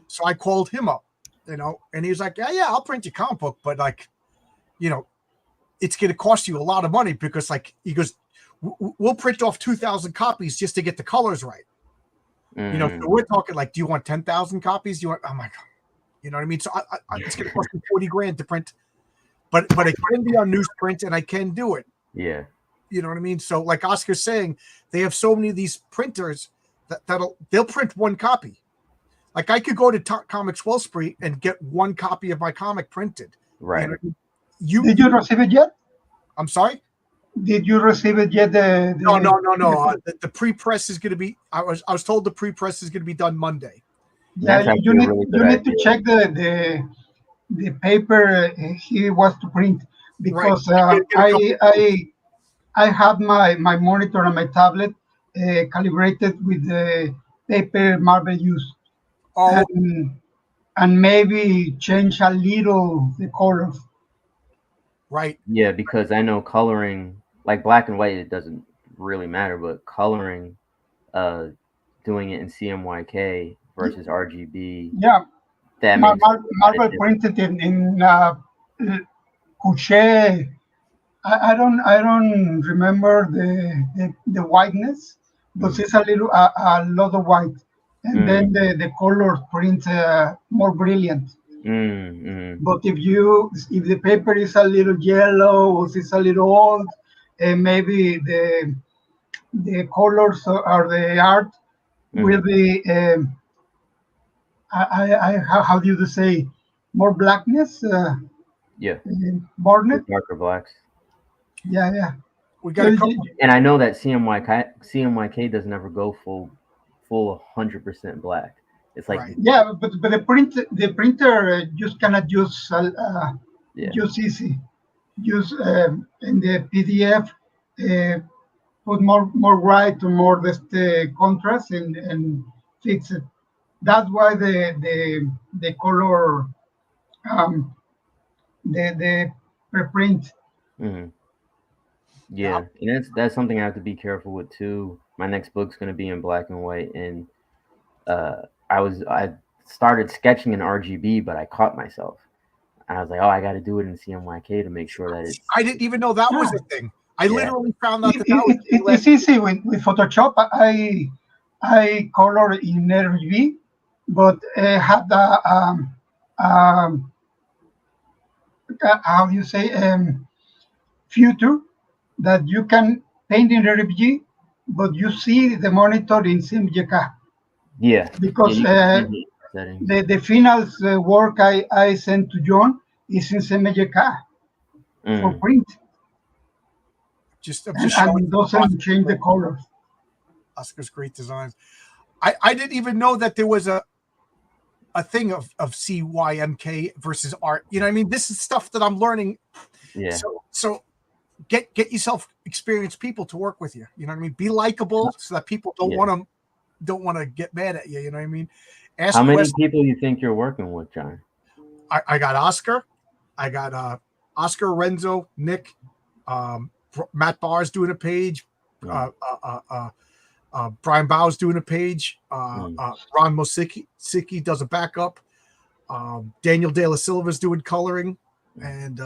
So I called him up, you know, and he was like, yeah, I'll print your comic book, but like, you know, it's going to cost you a lot of money because like he goes, we'll print off 2,000 copies just to get the colors right. You know, so we're talking like, do you want 10,000 copies? Do you want? I'm like, you know what I mean? So it's going to cost me 40 grand to print, but it can be on newsprint and I can do it. Yeah. You know what I mean? So like Oscar's saying, they have so many of these printers they'll print one copy. Like I could go to Comics Wellspring and get one copy of my comic printed. Right. Did you receive it yet? I'm sorry? Did you receive it yet? No. The pre-press is going to be. I was told the pre-press is going to be done Monday. Yeah, you need to check the paper he was to print because I have my monitor and my tablet calibrated with the paper Marvel use. Oh, and maybe change a little the colors. Right. Yeah, because I know coloring, like black and white, it doesn't really matter, but coloring, doing it in CMYK versus RGB. Yeah, that Marvel printed in couche. I don't remember the whiteness, but it's a lot of white, and then the colors print more brilliant. But if the paper is a little yellow or it's a little old, maybe the colors or the art will be how do you say, more blackness? Barnet? Darker blacks. Yeah. We got a couple. And I know that CMYK doesn't ever go full 100% black. It's like Right. Yeah, but the printer just cannot use use easy. Use in the PDF put more white or more contrast and fix it. That's why the color the preprint. Yeah, and that's something I have to be careful with too. My next book's going to be in black and white, and I started sketching in RGB, but I caught myself. And I was like, oh, I got to do it in CMYK to make sure that it's. I didn't even know that was a thing. I literally found out it's easy with Photoshop. I color in RGB, but have the how do you say future that you can paint in RGB, but you see the monitor in CMYK. Yeah, Because settings. the finals work I sent to John is in CMYK for print, I'm just and showing it doesn't change the colors. Oscar's great designs. I didn't even know that there was a thing of CYMK versus art. You know what I mean? This is stuff that I'm learning. Yeah. So get yourself experienced people to work with you. You know what I mean? Be likable so that people don't want to get mad at you. You know what I mean? How many people do you think you're working with, John? I got Oscar. I got Oscar, Renzo, Nick, Matt Barr's doing a page. Brian Bow's doing a page. Ron Mosicki does a backup. Daniel De La Silva's doing coloring, and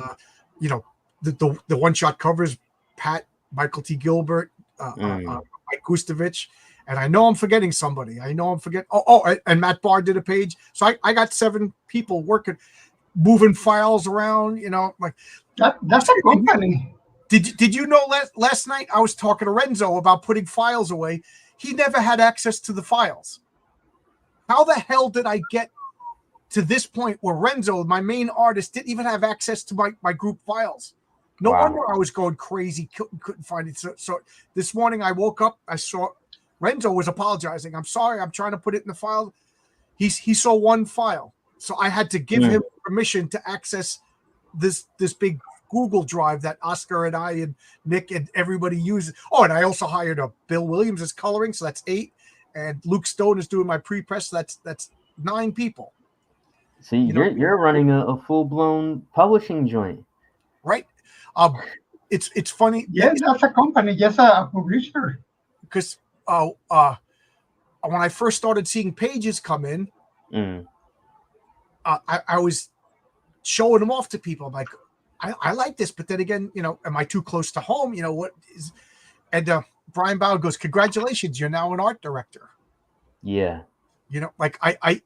the one shot covers. Pat, Michael T. Gilbert, Mike Gustovich, and I know I'm forgetting somebody. And Matt Barr did a page. So I got 7 people working, moving files around. You know, like that's a company. Did you know last night I was talking to Renzo about putting files away? He never had access to the files. How the hell did I get to this point where Renzo, my main artist, didn't even have access to my group files? No wonder I was going crazy, couldn't find it. So this morning I woke up, I saw Renzo was apologizing. I'm sorry, I'm trying to put it in the file. He saw one file, so I had to give him permission to access this big Google Drive that Oscar and I and Nick and everybody uses. Oh, and I also hired Bill Williams as coloring, so that's 8, and Luke Stone is doing my pre-press, so that's 9 people. See, you're running a full-blown publishing joint, right? It's funny. Yes, that's a company, just a publisher. Because when I first started seeing pages come in, I was showing them off to people. I'm like, I like this, but then again, am I too close to home? What is? And Brian Bow goes, "Congratulations, you're now an art director." Yeah. Like I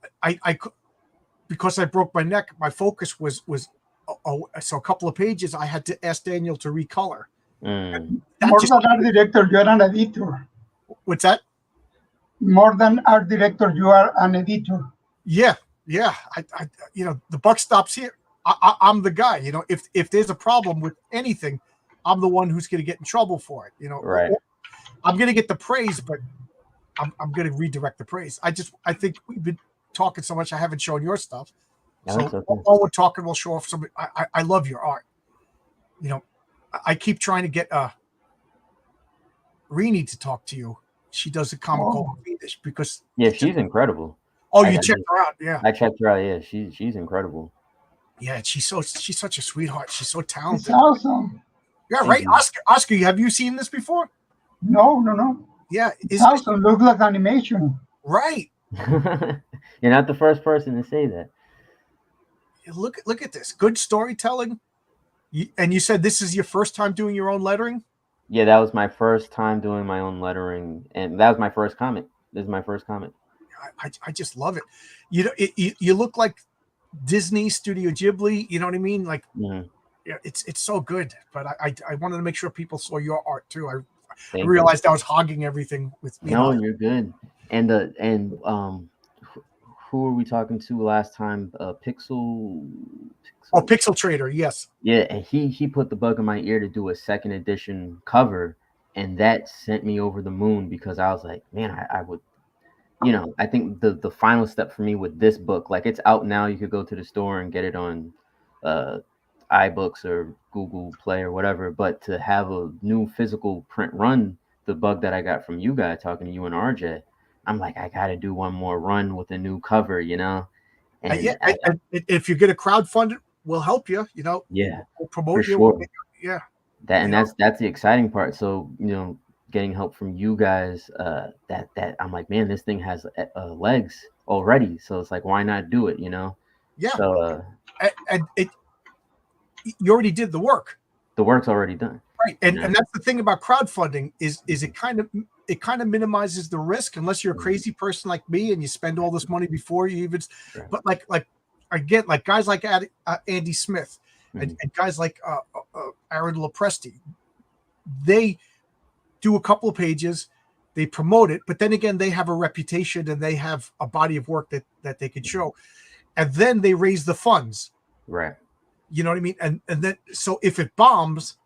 because I broke my neck, my focus was so a couple of pages I had to ask Daniel to recolor. More than art director, you are an editor. What's that? More than art director, you are an editor. Yeah. I the buck stops here. I'm the guy. If there's a problem with anything, I'm the one who's going to get in trouble for it. Right. I'm going to get the praise, but I'm going to redirect the praise. I think we've been talking so much, I haven't shown your stuff. So while we're talking, we'll show off some. I love your art. I keep trying to get Rini to talk to you. She does a comic called Venus because she's incredible. Oh, you checked her out? Yeah, I checked her out. Yeah, she's incredible. Yeah, she's such a sweetheart. She's so talented. It's awesome. Yeah, right. Oscar, have you seen this before? No. Yeah, it's awesome. Looks like animation. Right. You're not the first person to say that. Look at this. Good storytelling. And you said this is your first time doing your own lettering? Yeah, that was my first time doing my own lettering, and that was my first comic. This is my first comic. I just love it. You look like Disney, Studio Ghibli. You know what I mean? Like, it's so good. But I wanted to make sure people saw your art too. I realized I was hogging everything with me. No, you're good. And who were we talking to last time? Pixel. Oh, Pixel Trader, yes. Yeah, and he put the bug in my ear to do a 2nd edition cover, and that sent me over the moon because I was like, man, I would, I think the final step for me with this book, like it's out now, you could go to the store and get it on iBooks or Google Play or whatever, but to have a new physical print run, the bug that I got from you guys talking to you and RJ, I'm like, I got to do one more run with a new cover, And if you get a crowdfunded, we'll help you, Yeah. We'll promote you. Sure. Yeah. That's the exciting part. So, getting help from you guys, that I'm like, man, this thing has legs already. So it's like, why not do it, Yeah. So, and you already did the work. The work's already done. Right. And that's the thing about crowdfunding is it kind of minimizes the risk unless you're a crazy person like me and you spend all this money before you even. Right. But like guys like Andy Smith and guys like Aaron Lopresti, they do a couple of pages, they promote it, but then again, they have a reputation and they have a body of work that that they could show, and then they raise the funds. Right. You know what I mean? And then so if it bombs,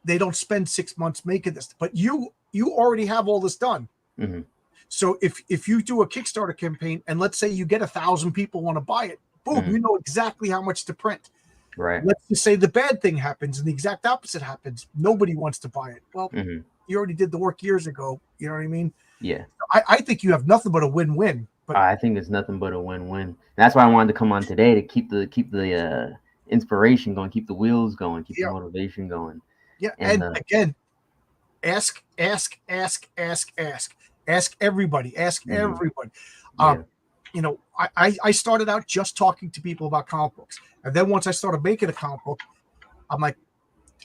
they don't spend 6 months making this. But you already have all this done. Mm-hmm. So if you do a Kickstarter campaign and let's say you get 1,000 people want to buy it, boom, you know exactly how much to print. Right. Let's just say the bad thing happens and the exact opposite happens. Nobody wants to buy it. Well, you already did the work years ago. You know what I mean? Yeah. I think you have nothing but a win-win. But I think it's nothing but a win-win. That's why I wanted to come on today to keep the inspiration going, keep the wheels going, keep the motivation going. Yeah, and again, ask everybody. Ask everybody. You know, I started out just talking to people about comic books, and then once I started making a comic book, I'm like,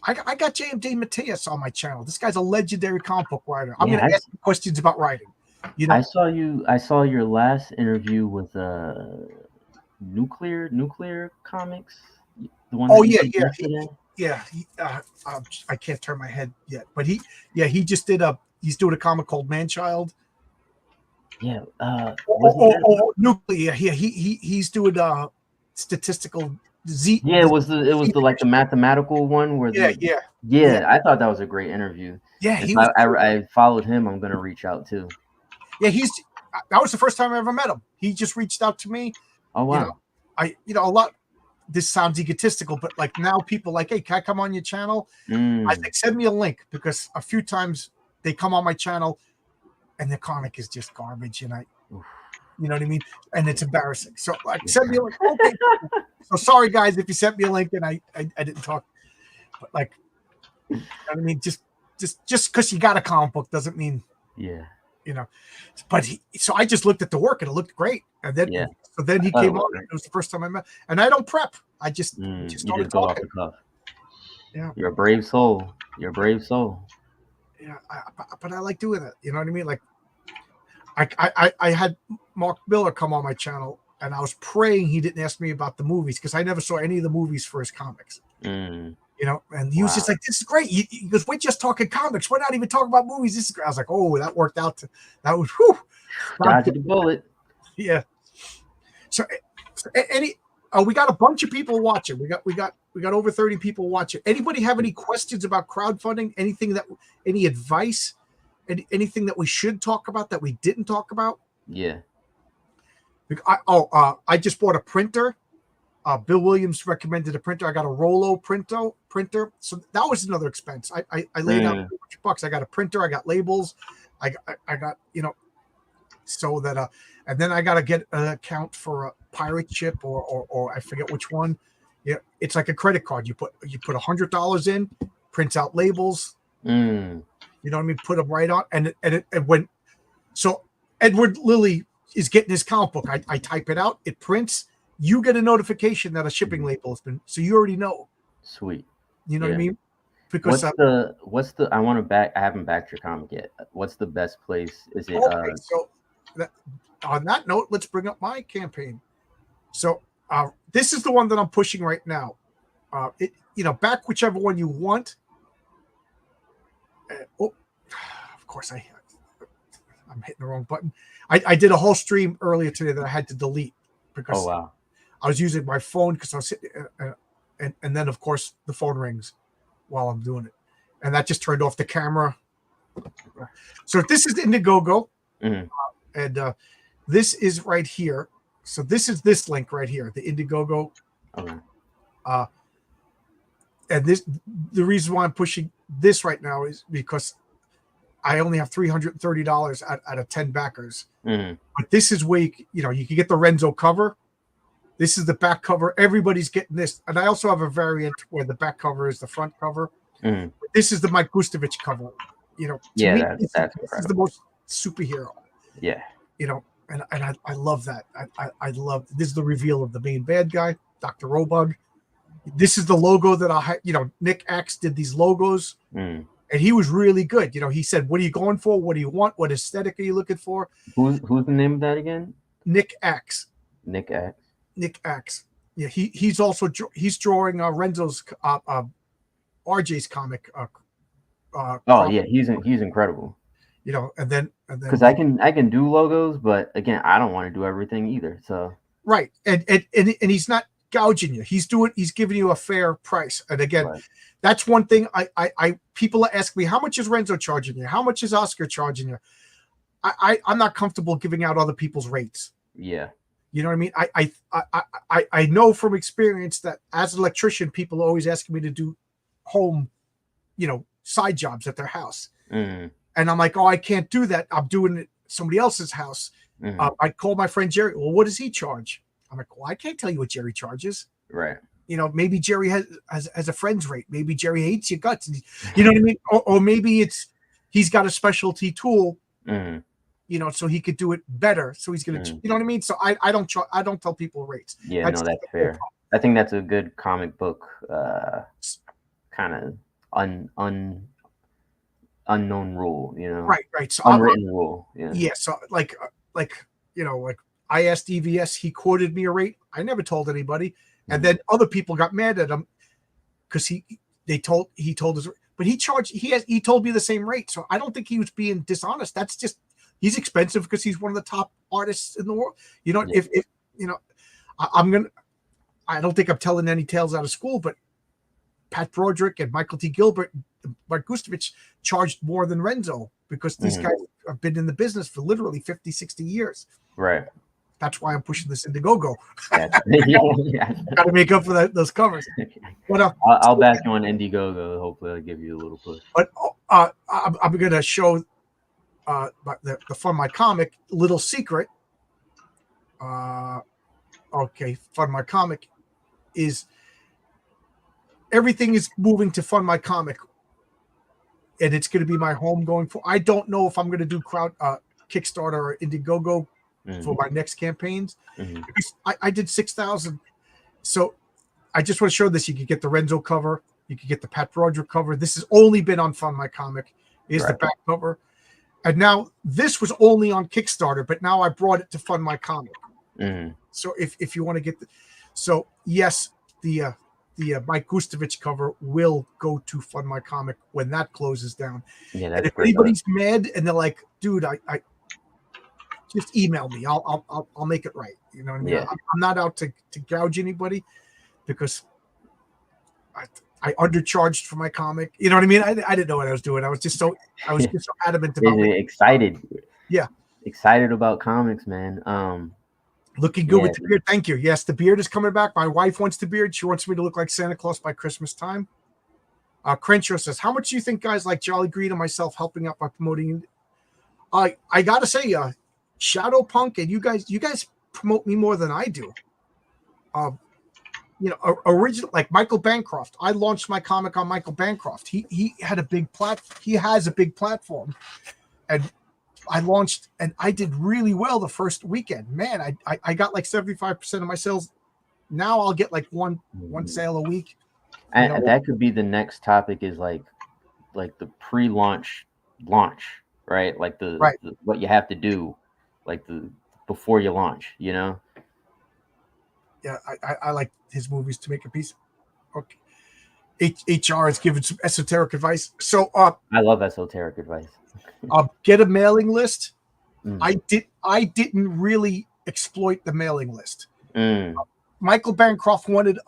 I got J.M.D. Mateus on my channel. This guy's a legendary comic book writer. I'm going to ask him questions about writing. You know, I saw your last interview with Nuclear Comics. The one. Oh yeah. I can't turn my head yet, but he just did he's doing a comic called Manchild. Yeah. Nuclear. Yeah. He's doing statistical Z. Yeah, it was the like the mathematical one where I thought that was a great interview. Yeah, I followed him. I'm gonna reach out too. Yeah, that was the first time I ever met him. He just reached out to me. Oh wow. You know a lot. This sounds egotistical, but like now people like, hey, can I come on your channel? I think send me a link because a few times they come on my channel and the comic is just garbage, and you know what I mean, and it's embarrassing. So like, send me a link. Okay. So sorry guys if you sent me a link and I didn't talk, but like, you know what I mean, just because you got a comic book doesn't mean you know. But so I just looked at the work and it looked great, and then so then he came on. It was the first time I met, and I don't prep. I just started talking. Yeah, you're a brave soul. You're a brave soul. Yeah, but I like doing it. You know what I mean? Like, I had Mark Miller come on my channel, and I was praying he didn't ask me about the movies because I never saw any of the movies for his comics. You know, and he was just like, "This is great." He goes, "We're just talking comics. We're not even talking about movies." This is great. I was like, "Oh, that worked out. That was whew." Dodged the bullet. Yeah. So we got a bunch of people watching. We got over 30 people watching. Anybody have any questions about crowdfunding? Any advice? Anything that we should talk about that we didn't talk about? Yeah. I just bought a printer. Bill Williams recommended a printer. I got a Rollo printer. So that was another expense. I laid out $200. I got a printer. I got labels. I got, you know, so that and then I got to get an account for a pirate ship or I forget which one. Yeah, it's like a credit card. You put $100 in, prints out labels. You know what I mean? Put them right on, and when so Edward Lilly is getting his comic book. I type it out, it prints. You get a notification that a shipping label has been, so you already know. Sweet. You know what I mean? Because what's the I haven't backed your comic yet. What's the best place? Is it so on that note, let's bring up my campaign. So this is the one that I'm pushing right now. Back whichever one you want. Of course I'm hitting the wrong button. I did a whole stream earlier today that I had to delete because I was using my phone because I was sitting, and then of course the phone rings while I'm doing it, and that just turned off the camera. So this is Indiegogo, and this is right here. So this is this link right here, the Indiegogo. And the reason why I'm pushing this right now is because I only have $330 out of 10 backers. But this is where you can get the Renzo cover. This is the back cover. Everybody's getting this. And I also have a variant where the back cover is the front cover. This is the Mike Gustovich cover. To me, this is the most superhero. Yeah. And I love that. I love this is the reveal of the main bad guy, Dr. Robug. This is the logo that Nick Axe did these logos. And he was really good. He said, "What are you going for? What do you want? What aesthetic are you looking for?" Who's the name of that again? Nick Axe. Nick Axe. Nick Axe. Yeah, he's also drawing Renzo's RJ's comic. Yeah, he's incredible. and then because I can do logos, but again, I don't want to do everything either. So right, and he's not gouging you. He's giving you a fair price. And again, right. that's one thing. I people ask me, how much is Renzo charging you? How much is Oscar charging you? I'm not comfortable giving out other people's rates. Yeah. You know what I mean? I know from experience that as an electrician, people are always asking me to do home, side jobs at their house. Mm. And I'm like, oh, I can't do that. I'm doing it at somebody else's house. Mm. I'd call my friend Jerry. Well, what does he charge? I'm like, well, I can't tell you what Jerry charges. Right. Maybe Jerry has a friend's rate. Maybe Jerry hates your guts. You know what I mean? Or maybe he's got a specialty tool, Mm. So he could do it better. So he's going to, you know what I mean? So I don't tell people rates. Yeah, that's fair. I think that's a good comic book kind of unknown rule, Right. So unwritten rule. Yeah. Yeah. So like I asked EVS, he quoted me a rate. I never told anybody. And then other people got mad at him because he told us, but he told me the same rate. So I don't think he was being dishonest. That's just, he's expensive because he's one of the top artists in the world. If I don't think I'm telling any tales out of school, but Pat Broderick and Michael T. Gilbert, Mark Gustovich charged more than Renzo because these guys have been in the business for literally 50, 60 years. Right. That's why I'm pushing this Indiegogo. Yeah. Got to make up for those covers. But I'll back you on Indiegogo. Hopefully, I'll give you a little push. But I'm going to show the Fund My Comic little secret. Okay, Fund My Comic is everything is moving to Fund My Comic, and it's going to be my home going forward. I don't know if I'm going to do Kickstarter or Indiegogo for my next campaigns. Because I did 6,000. So I just want to show this. You could get the Renzo cover. You could get the Pat Broderick cover. This has only been on Fund My Comic. Is the back cover. And now this was only on Kickstarter, but now I brought it to Fund My Comic. So if you want to get yes, the Mike Gustovich cover will go to Fund My Comic when that closes down. Yeah, and if anybody's mad and they're like, dude, I just email me. I'll make it right. You know what I mean? Yeah. I'm not out to gouge anybody because I undercharged for my comic. You know what I mean? I didn't know what I was doing. I was just so adamant about it. Excited. Yeah. Excited about comics, man. Looking good with the beard. Thank you. Yes, the beard is coming back. My wife wants the beard. She wants me to look like Santa Claus by Christmas time. Crenshaw says, how much do you think guys like Jolly Green and myself helping out by promoting? I got to say, Shadow Punk and you guys promote me more than I do. Original, like Michael Bancroft. I launched my comic on Michael Bancroft. He had a big he has a big platform, and I launched and I did really well the first weekend. Man, I got like 75% of my sales. Now I'll get like one sale a week. And that could be the next topic is like the pre-launch launch, right? Like the what you have to do, like before you launch, Yeah, I like his movies to make a piece. Okay. HR is giving some esoteric advice. So I love esoteric advice. Get a mailing list. I didn't really exploit the mailing list. Michael Bancroft wanted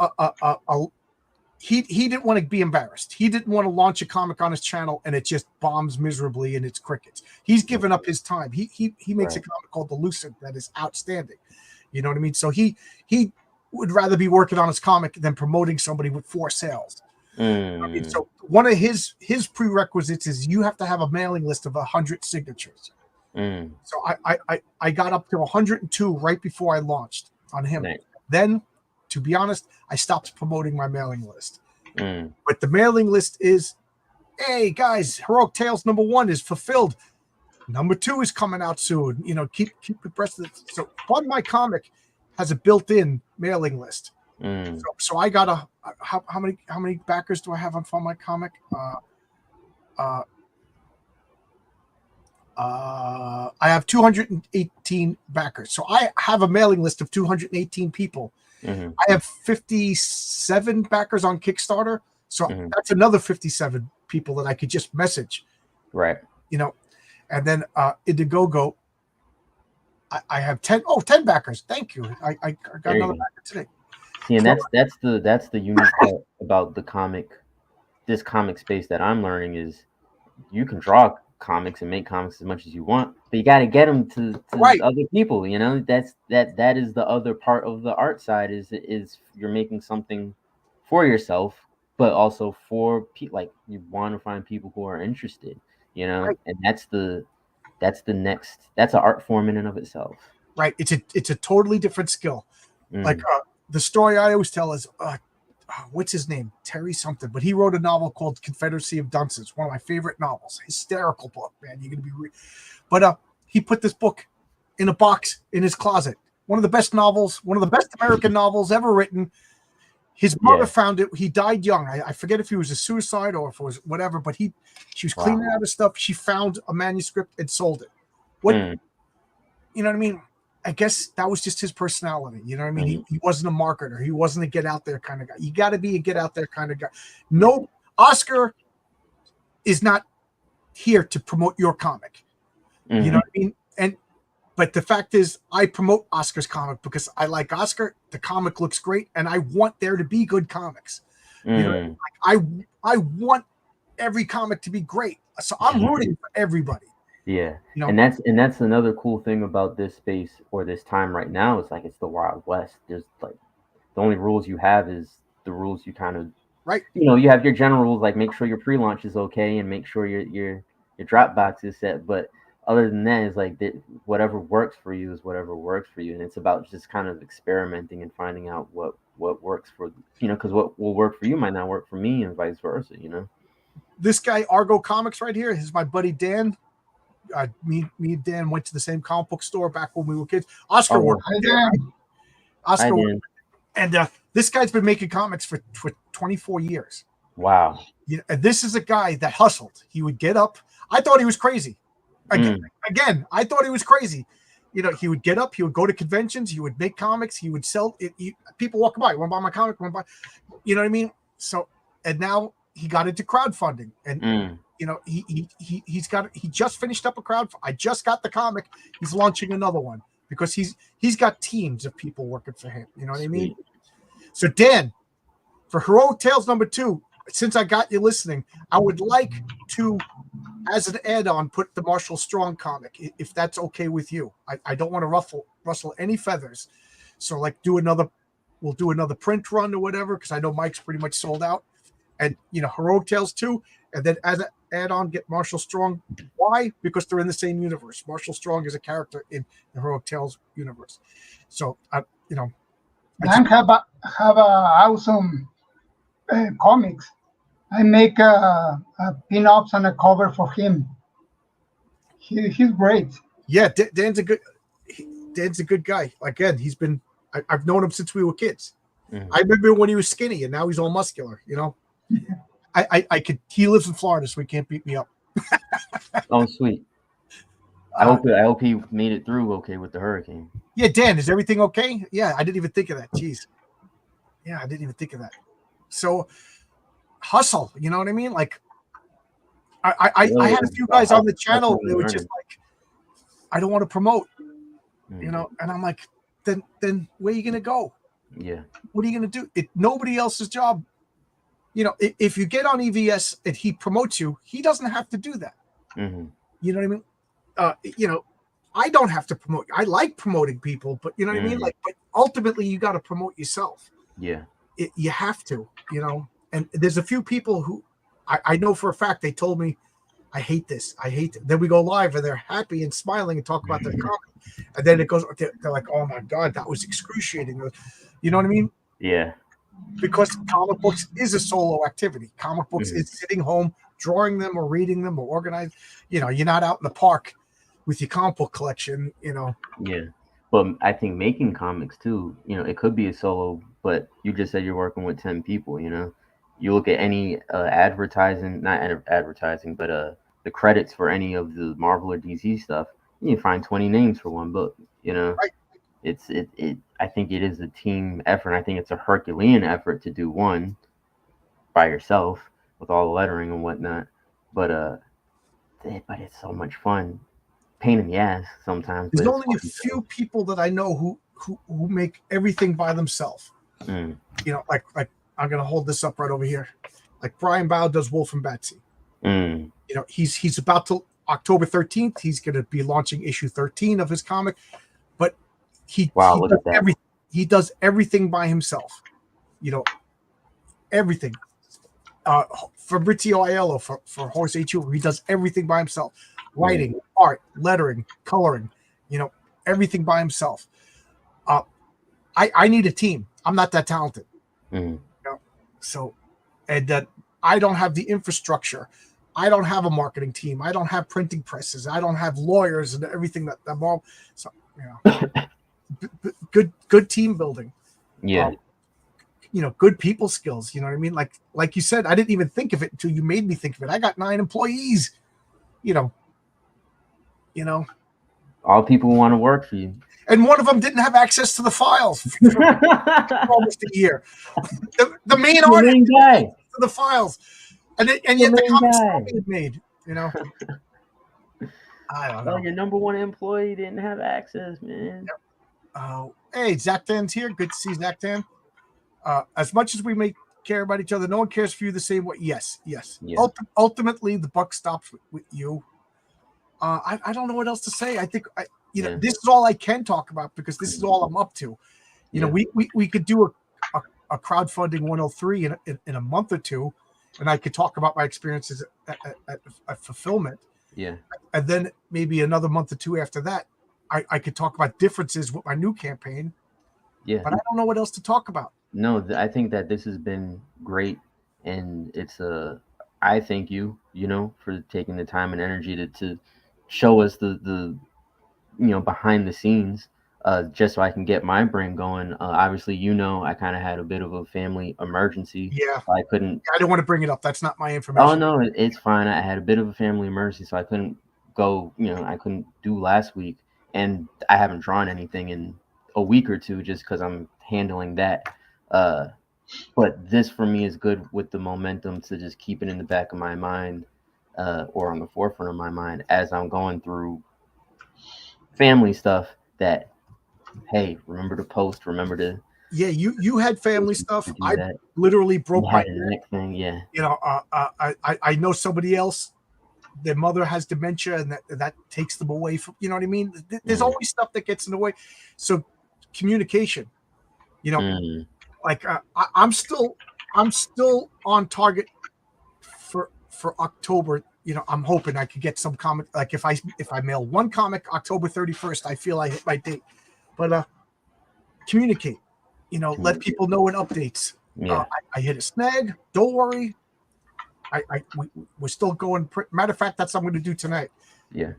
he didn't want to be embarrassed. He didn't want to launch a comic on his channel and it just bombs miserably and it's crickets. He's given up his time. He makes a comic called The Lucid that is outstanding. You know what I mean? So he would rather be working on his comic than promoting somebody with 4 sales. I mean, so one of his prerequisites is you have to have a mailing list of 100 signatures. So I got up to 102 right before I launched on him. Nice. Then, to be honest, I stopped promoting my mailing list. But the mailing list is, hey guys, Heroic Tales #1 is fulfilled. #2 is coming out soon. Keep abreast of it. So Fund My Comic has a built-in mailing list. So I got how many backers do I have on Fund My Comic? I have 218 backers. So I have a mailing list of 218 people. I have 57 backers on Kickstarter. So that's another 57 people that I could just message. Right. And then Indiegogo, I have 10 backers. Thank you. I got There you another go. backer today. See, and So- that's the unique part about this comic space that I'm learning is you can draw comics and make comics as much as you want, but you got to get them to Right. other people. You know, that is the other part of the art side is you're making something for yourself, but also for people. Like you want to find people who are interested. You know, Right. and that's an art form in and of itself. Right. It's a totally different skill. Mm. Like the story I always tell is what's his name? Terry something. But he wrote a novel called Confederacy of Dunces, one of my favorite novels. Hysterical book, man. You're gonna be but he put this book in a box in his closet. One of the best novels, one of the best American novels ever written. His mother found it. He died young. I forget if he was a suicide or if it was whatever, but she was cleaning out his stuff. She found a manuscript and sold it. You know what I mean? I guess that was just his personality. You know what I mean? He wasn't a marketer. He wasn't a get out there kind of guy. You got to be a get out there kind of guy. No, Oscar is not here to promote your comic. You know what I mean? But the fact is, I promote Oscar's comic because I like Oscar. The comic looks great, and I want there to be good comics. You know, I want every comic to be great. So I'm rooting for everybody. Yeah, you know? and that's another cool thing about this space or this time right now is like it's the Wild West. There's like the only rules you have is the rules you kind of right. You know, you have your general rules like make sure your pre-launch is okay and make sure your drop box is set. But other than that, it's like whatever works for you is whatever works for you, and it's about just kind of experimenting and finding out what works for because what will work for you might not work for me, and vice versa. This guy Argo Comics right here is my buddy Dan. Me and Dan went to the same comic book store back when we were kids. Oscar worked there, right? Oscar worked, and this guy's been making comics for 24 years. Wow. And this is a guy that hustled. He would get up. I thought he was crazy. Again, I thought he was crazy. He would get up. He would go to conventions. He would make comics. He would sell it. People walk by. Want to buy my comic? Want to buy? You know what I mean? So, and now he got into crowdfunding, and he just finished up a crowd. I just got the comic. He's launching another one because he's got teams of people working for him. You know what I mean? So Dan, for Heroic Tales *2, since I got you listening, I would like to, as an add-on, put the Marshall Strong comic, if that's okay with you. I don't want to rustle any feathers. So like we'll do another print run or whatever, because I know Mike's pretty much sold out. And Heroic Tales 2, and then as an add-on, get Marshall Strong. Why? Because they're in the same universe. Marshall Strong is a character in the Heroic Tales universe. So Dan have a awesome comics. I make pin-ups and a cover for him. He's great. Yeah, Dan's a good guy. Again, I've known him since we were kids. I remember when he was skinny, and now he's all muscular. He lives in Florida, so he can't beat me up. Oh, sweet. I hope he made it through okay with the hurricane. Yeah, Dan, is everything okay? Yeah, I didn't even think of that. Jeez. Yeah, I didn't even think of that. So hustle, you know what I mean? Like I had a few guys on the channel that were just like, I don't want to promote, and I'm like, then where are you gonna go? Yeah. What are you gonna do? Nobody else's job. If you get on EVS and he promotes you, he doesn't have to do that. You know what I mean? I don't have to promote. I like promoting people, but you know what I mean? Like, but ultimately you got to promote yourself. Yeah. You have to, and there's a few people who I know for a fact, they told me, I hate this. I hate it. Then we go live and they're happy and smiling and talk about their comic. And then it goes, they're like, oh my God, that was excruciating. You know what I mean? Yeah. Because comic books is a solo activity. Comic books is sitting home, drawing them or reading them or organizing. You're not out in the park with your comic book collection, Yeah. But I think making comics too, it could be a solo, but you just said you're working with 10 people, You look at any advertising, not advertising, but the credits for any of the Marvel or DC stuff, you can find 20 names for one book, Right. I think it is a team effort. I think it's a Herculean effort to do one by yourself with all the lettering and whatnot. But but it's so much fun. Pain in the ass sometimes. There's But only a few people that I know who make everything by themselves. Mm. You know, like I'm gonna hold this up right over here. Like Brian Bow does Wolf and Betsy. Mm. You know, he's about to October 13th. He's gonna be launching issue 13 of his comic, but he Look does at that. everything. He does everything by himself. You know, everything. Fabrizio Aiello for Horse HU, he does everything by himself. Writing, art, lettering, coloring, you know, everything by himself. I need a team. I'm not that talented. Mm. You know? So, and that I don't have the infrastructure. I don't have a marketing team. I don't have printing presses. I don't have lawyers and everything that all. So, you know, good team building. Yeah. You know, good people skills. You know what I mean? Like you said, I didn't even think of it until you made me think of it. I got 9 employees. You know, All people want to work for you. and one of them didn't have access to the files for almost a year. The main artist guy to the files, and yet the comic still being made. You know, I don't know. Your number one employee didn't have access, man. Yep. Hey, Zach Dan's here. Good to see Zach Dan. As much as we may care about each other, no one cares for you the same way. Yes. Yeah. Ultimately, the buck stops with you. I don't know what else to say. I think this is all I can talk about because this is all I'm up to. You know, we could do a crowdfunding 103 in a month or two, and I could talk about my experiences at fulfillment. Yeah. And then maybe another month or two after that, I could talk about differences with my new campaign. Yeah. But I don't know what else to talk about. No, I think that this has been great, and I thank you, for taking the time and energy to show us the behind the scenes, just so I can get my brain going. Obviously, I kind of had a bit of a family emergency. Yeah. So I couldn't. I didn't want to bring it up. That's not my information. Oh no, it's fine. I had a bit of a family emergency, so I couldn't go. I couldn't do last week, and I haven't drawn anything in a week or two just because I'm handling that. But this for me is good with the momentum to just keep it in the back of my mind, or on the forefront of my mind as I'm going through family stuff. That, hey, remember to post, remember to. Yeah, you had family stuff. I literally broke my neck. Thing, yeah. You know, I know somebody else. Their mother has dementia, and that takes them away from. You know what I mean? There's always stuff that gets in the way. So, communication. You know, like I'm still on target for October. You know, I'm hoping I could get some comic. Like if I mail one comic October 31st, I feel I hit my date. But communicate. You know, let people know in updates. Yeah. I hit a snag. Don't worry. We're still going. Matter of fact, that's what I'm going to do tonight. Yeah.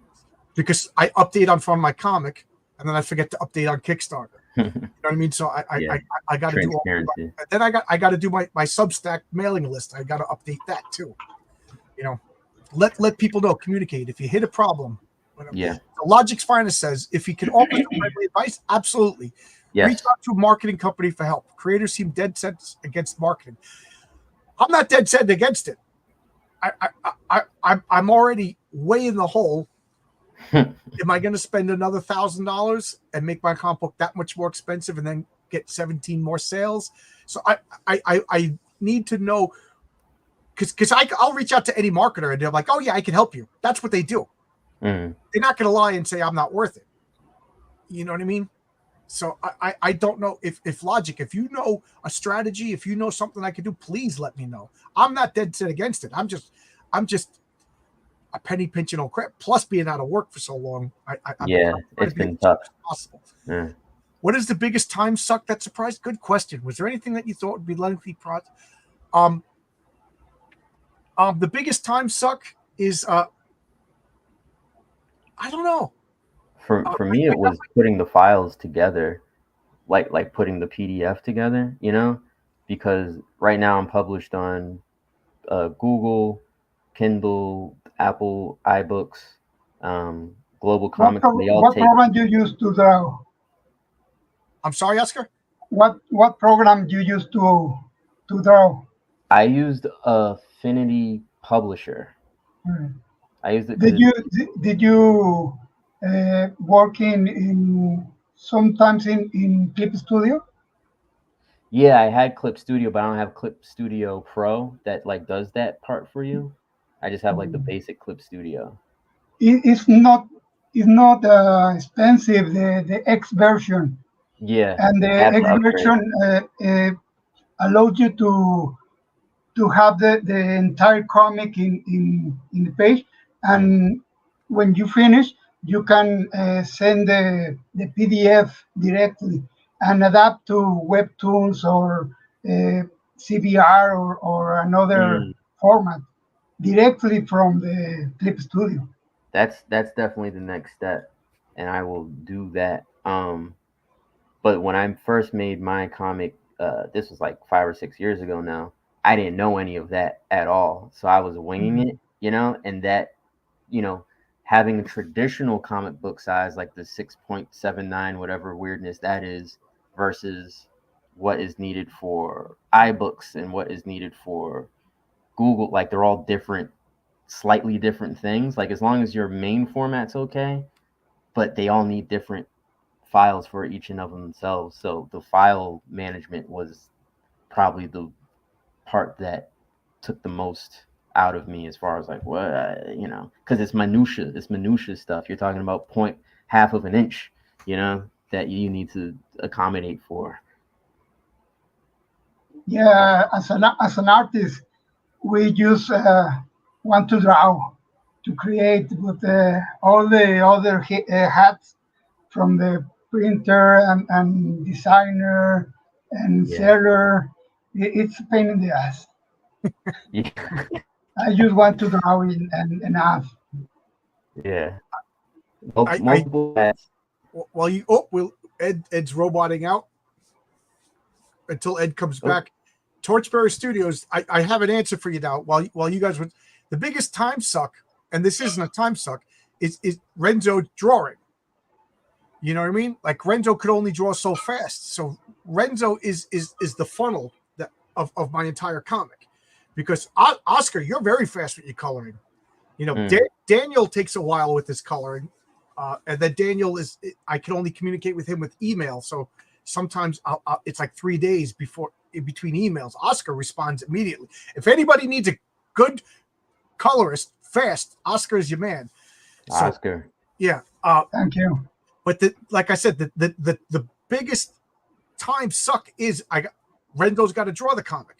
Because I update on my comic, and then I forget to update on Kickstarter. You know what I mean? So I got to do all that. Then I got to do my Substack mailing list. I got to update that too. You know, let people know. Communicate. If you hit a problem, whatever. Yeah. The Logic's Finest says if you can offer friendly advice, absolutely. Yes. Reach out to a marketing company for help. Creators seem dead set against marketing. I'm not dead set against it. I'm already way in the hole. Am I going to spend another $1,000 and make my comic book that much more expensive and then get 17 more sales? So I need to know, because I'll reach out to any marketer and they're like, oh yeah, I can help you. That's what they do. They're not going to lie and say I'm not worth it. You know what I mean? So I don't know if Logic, if you know a strategy, if you know something I can do, please let me know. I'm not dead set against it. I'm just a penny pinching old crap. Plus being out of work for so long. It's been tough. Possible. Yeah. What is the biggest time suck that surprised? Good question. Was there anything that you thought would be lengthy? The biggest time suck is I don't know. For me, it was putting the files together, like putting the PDF together, because right now I'm published on Google, Kindle, Apple, iBooks, Global Comics. What program do you use to draw? I'm sorry, Oscar? What program do you use to draw? I used Affinity Publisher. I used it Did because you did you work in sometimes in Clip Studio? yeah, I had Clip Studio, but I don't have Clip Studio Pro that like does that part for you. I just have like the basic Clip Studio. It's not expensive, the X version, Yeah, and I the have to X upgrade. version allows you to have the entire comic in the page, Mm, and when you finish, you can send the PDF directly and adapt to Webtoons or CBR or another mm. format directly from the Clip Studio. That's definitely the next step, and I will do that. But when I first made my comic, this was like 5 or 6 years ago now. I didn't know any of that at all, so I was winging it, and that, you know, having a traditional comic book size like the 6.79, whatever weirdness that is, versus what is needed for iBooks and what is needed for Google, like they're all different, slightly different things. Like as long as your main format's okay, but they all need different files for each and of themselves. So the file management was probably the part that took the most out of me as far as like what, because it's minutia stuff. You're talking about point half of an inch, that you need to accommodate for. Yeah, as an artist, we just want to draw, to create, but all the other hats from the printer and designer and Yeah, seller, it's a pain in the ass. yeah, I just want to draw in and have. yeah. I Multiple hats. while you will Ed's roboting out until Ed comes Oh, back. Torchbearer Studios, I have an answer for you now. While you guys were the biggest time suck, and this isn't a time suck, is Renzo drawing. You know what I mean? Like Renzo could only draw so fast. So Renzo is the funnel that of my entire comic. Because Oscar, you're very fast with your coloring. mm, Daniel takes a while with his coloring, and then I can only communicate with him with email. So sometimes it's like 3 days before in between emails. Oscar responds immediately. If anybody needs a good colorist fast, Oscar is your man. So Oscar. yeah, Thank you. but like I said, the biggest time suck is Renzo's got to draw the comic,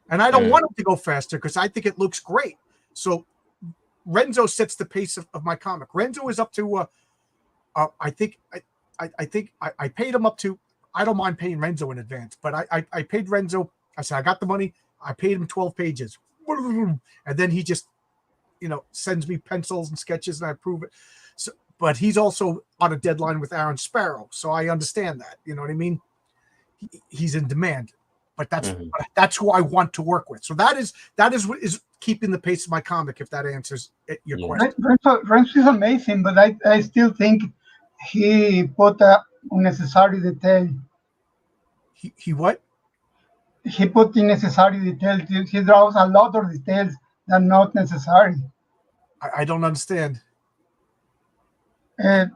and I don't Mm, want him to go faster because I think it looks great. So Renzo sets the pace of my comic. Renzo is up to I think I paid him up to. I don't mind paying Renzo in advance, but I paid Renzo. I said I got the money. I paid him 12 pages, and then he just sends me pencils and sketches, and I approve it. So, but he's also on a deadline with Aaron Sparrow, so I understand that. You know what I mean? He's in demand, but mhm. that's who I want to work with. So that is what is keeping the pace of my comic. If that answers your Yeah. question. Renzo is amazing, but I still think he put a unnecessary detail. He what? He put unnecessary details. He draws a lot of details that are not necessary. I don't understand. Uh,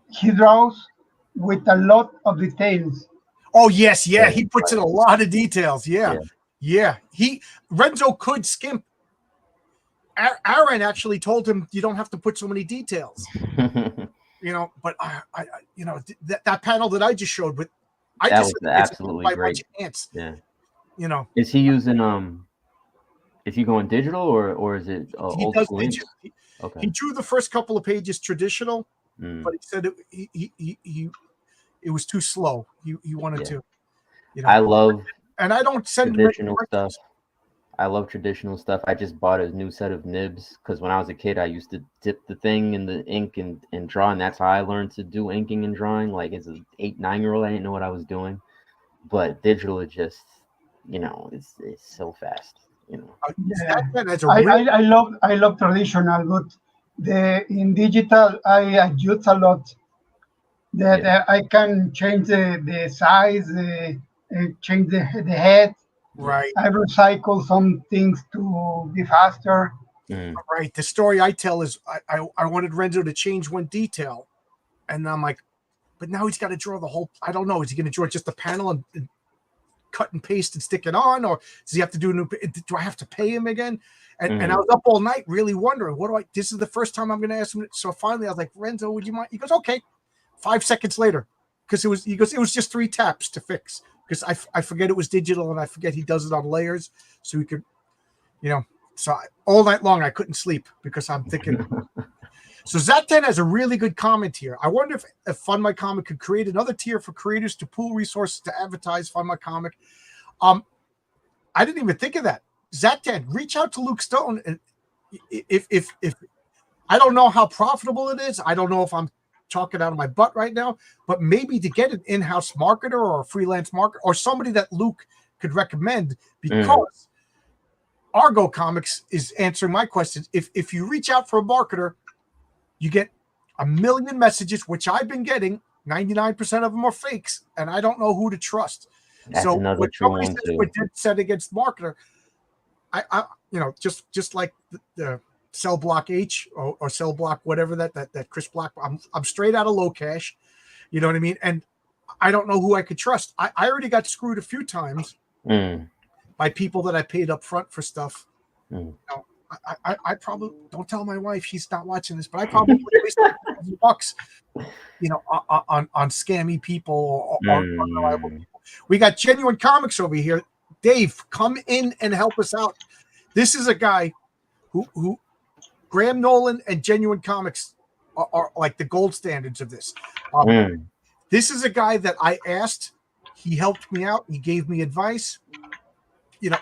he draws with a lot of details. Oh yes, yeah. Right, He puts in a lot of details. Yeah, yeah. yeah. Renzo could skimp. Aaron actually told him you don't have to put so many details. But that panel that I just showed, but I That just was said it's absolutely by a bunch great. of ants. Yeah. You know, Is he using is he going digital or is it he old does school ink? digital. Okay. He drew the first couple of pages traditional, but Mm, he said it was too slow. He wanted yeah. to, you know, I love and I don't send him any traditional stuff. corrections. I love traditional stuff. I just bought a new set of nibs because when I was a kid, I used to dip the thing in the ink and draw, and that's how I learned to do inking and drawing. Like as an 8, 9-year-old, I didn't know what I was doing, but digital is just, it's so fast. Yeah, That's a real. I love traditional, but the in digital I adjust a lot. That Yeah. I can change the size, change the head. Yeah. Right. I recycle some things to be faster. Right. The story I tell is I wanted Renzo to change one detail, and I'm like, but now he's got to draw the whole. I don't know. Is he going to draw just the panel and cut and paste and stick it on, or does he have to do a new? Do I have to pay him again? And I was up all night really wondering, what do I? This is the first time I'm going to ask him. So finally, I was like, Renzo, would you mind? He goes, okay. 5 seconds later, because it was just 3 taps to fix. Because I forget it was digital, and I forget he does it on layers, so he could, So all night long I couldn't sleep because I'm thinking. So Zat10 has a really good comment here. I wonder if Fund My Comic could create another tier for creators to pool resources to advertise Fund My Comic. I didn't even think of that. Zat10, reach out to Luke Stone, and if I don't know how profitable it is, I don't know if I'm talking out of my butt right now, but maybe to get an in-house marketer or a freelance marketer or somebody that Luke could recommend, because Argo Comics is answering my questions. If you reach out for a marketer, you get 1 million messages, which I've been getting. 99% of them are fakes, and I don't know who to trust. That's so another when true somebody one says too. we're dead set against marketer, I just like the Cell Block H or Cell Block whatever that Chris Black. I'm straight out of low cash. You know what I mean? And I don't know who I could trust. I already got screwed a few times by people that I paid up front for stuff. I probably don't tell my wife, she's not watching this, but I probably wasted $1,000, on scammy people or unreliable people. We got Genuine Comics over here. Dave, come in and help us out. This is a guy who Graham Nolan and Genuine Comics are like the gold standards of this. This is a guy that I asked. He helped me out. He gave me advice.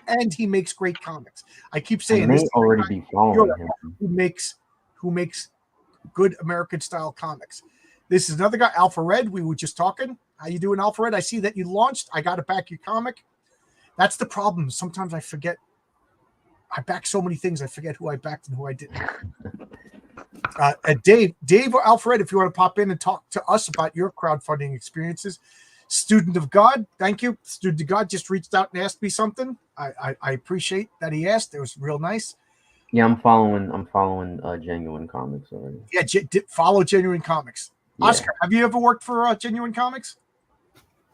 And he makes great comics. I keep saying I this may already be following him. who makes good American style comics. This is another guy, Alpha Red. We were just talking. How you doing, Alpha Red? I see that you launched. I got to back your comic. That's the problem. Sometimes I forget. I back so many things. I forget who I backed and who I didn't. Dave or Alpha Red, if you want to pop in and talk to us about your crowdfunding experiences. Student of God, thank you. Student of God just reached out and asked me something. I appreciate that he asked. It was real nice. Yeah, I'm following Genuine Comics already. Yeah, follow Genuine Comics. Yeah. Oscar, have you ever worked for Genuine Comics?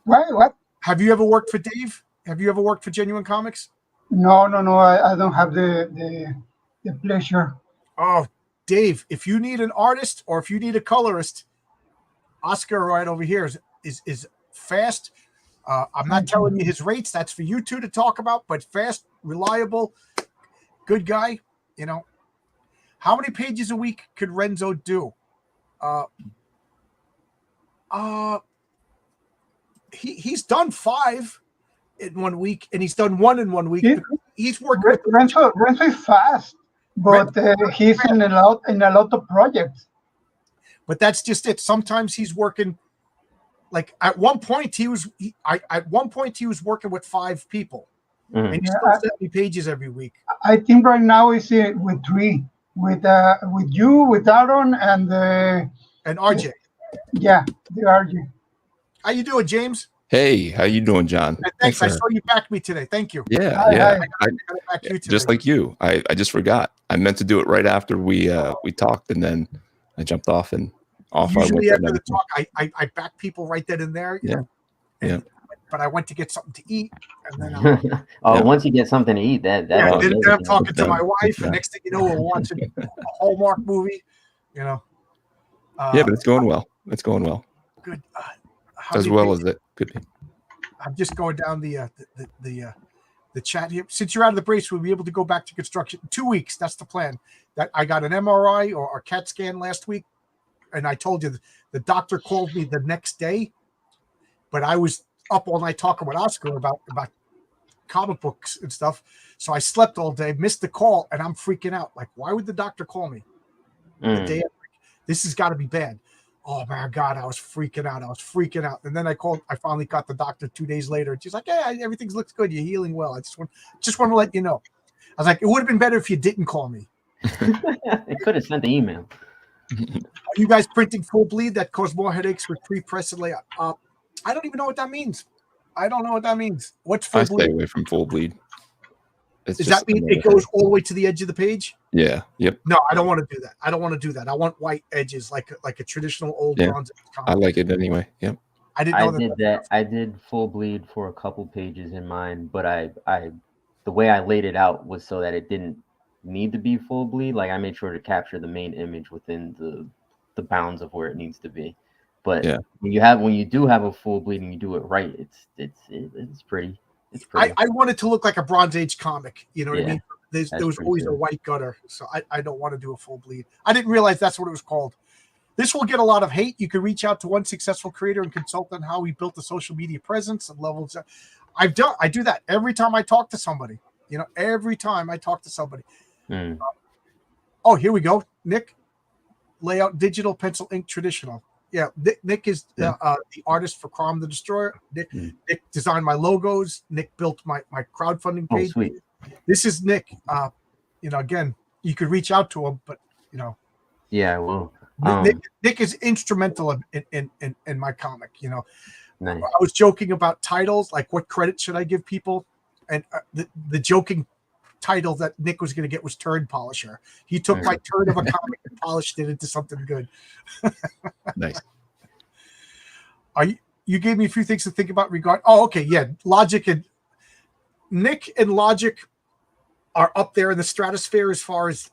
What? Have you ever worked for Dave? Have you ever worked for Genuine Comics? No. I don't have the pleasure. Oh, Dave, if you need an artist or if you need a colorist, Oscar right over here is fast. I'm not telling you his rates. That's for you two to talk about, but fast, reliable, good guy. How many pages a week could Renzo do? He's done 5 in 1 week, and he's done 1 in 1 week. He's working with Renzo is fast, but he's in a lot of projects. But that's just it. Sometimes he's working. Like at one point he was working with 5 people, and he still sent me pages every week. I think right now is with 3, with you, with Aaron, and RJ. Yeah, the RJ. How you doing, James? Hey, how you doing, John? Thanks. I saw you back me today. Thank you. Yeah. I gotta back you today. Just like you. I just forgot. I meant to do it right after we talked, and then I jumped off and off. Usually after the talk, I back people right then and there. Yeah. But I went to get something to eat, and then once you get something to eat, then I'm talking to my wife, and next thing you know, we're watching a Hallmark movie. Yeah, but it's going well. It's going well. Good. As well as it could be. I'm just going down the chat here. Since you're out of the brace, we'll be able to go back to construction in 2 weeks. That's the plan. That I got an MRI or a CAT scan last week, and I told you the doctor called me the next day, but I was up all night talking with Oscar about comic books and stuff. So I slept all day, missed the call, and I'm freaking out. Like, why would the doctor call me the day after? This has got to be bad. Oh my God, I was freaking out. And then I finally got the doctor 2 days later. And she's like, yeah, everything looks good. You're healing well. I just want to let you know. I was like, it would have been better if you didn't call me. They could have sent the email. Are you guys printing full bleed that caused more headaches with pre-press and layout? I don't even know what that means. I don't know what that means. What's full bleed? I stay away from full bleed. Does that mean it goes all the way to the edge of the page? Yeah. Yep. No, I don't want to do that. I don't want to do that. I want white edges, like a traditional old bronze comic. I like it anyway. Yep. I didn't know did that. I did full bleed for a couple pages in mine, but the way I laid it out was so that it didn't need to be full bleed. Like I made sure to capture the main image within the bounds of where it needs to be. But when you do have a full bleed and you do it right, it's pretty. It's pretty. I want it to look like a Bronze Age comic. You know what I mean? There was always a white gutter, so I don't want to do a full bleed. I didn't realize that's what it was called. This will get a lot of hate. You can reach out to one successful creator and consult on how he built a social media presence and levels. I do that every time I talk to somebody. You know, every time I talk to somebody. Oh, here we go. Nick, layout, digital, pencil, ink, traditional. Yeah, Nick is the artist for Crom the Destroyer. Nick designed my logos. Nick built my crowdfunding page. Oh, sweet. This is Nick. You know, again, you could reach out to him, but you know. Yeah, I will. Nick is instrumental in my comic. You know, nice. I was joking about titles, like what credit should I give people, and the joking title that Nick was going to get was Turd Polisher. He took my turd of a comic and polished it into something good. Nice. You gave me a few things to think about regarding. Oh, okay, yeah. Logic and Nick and Logic are up there in the stratosphere as far as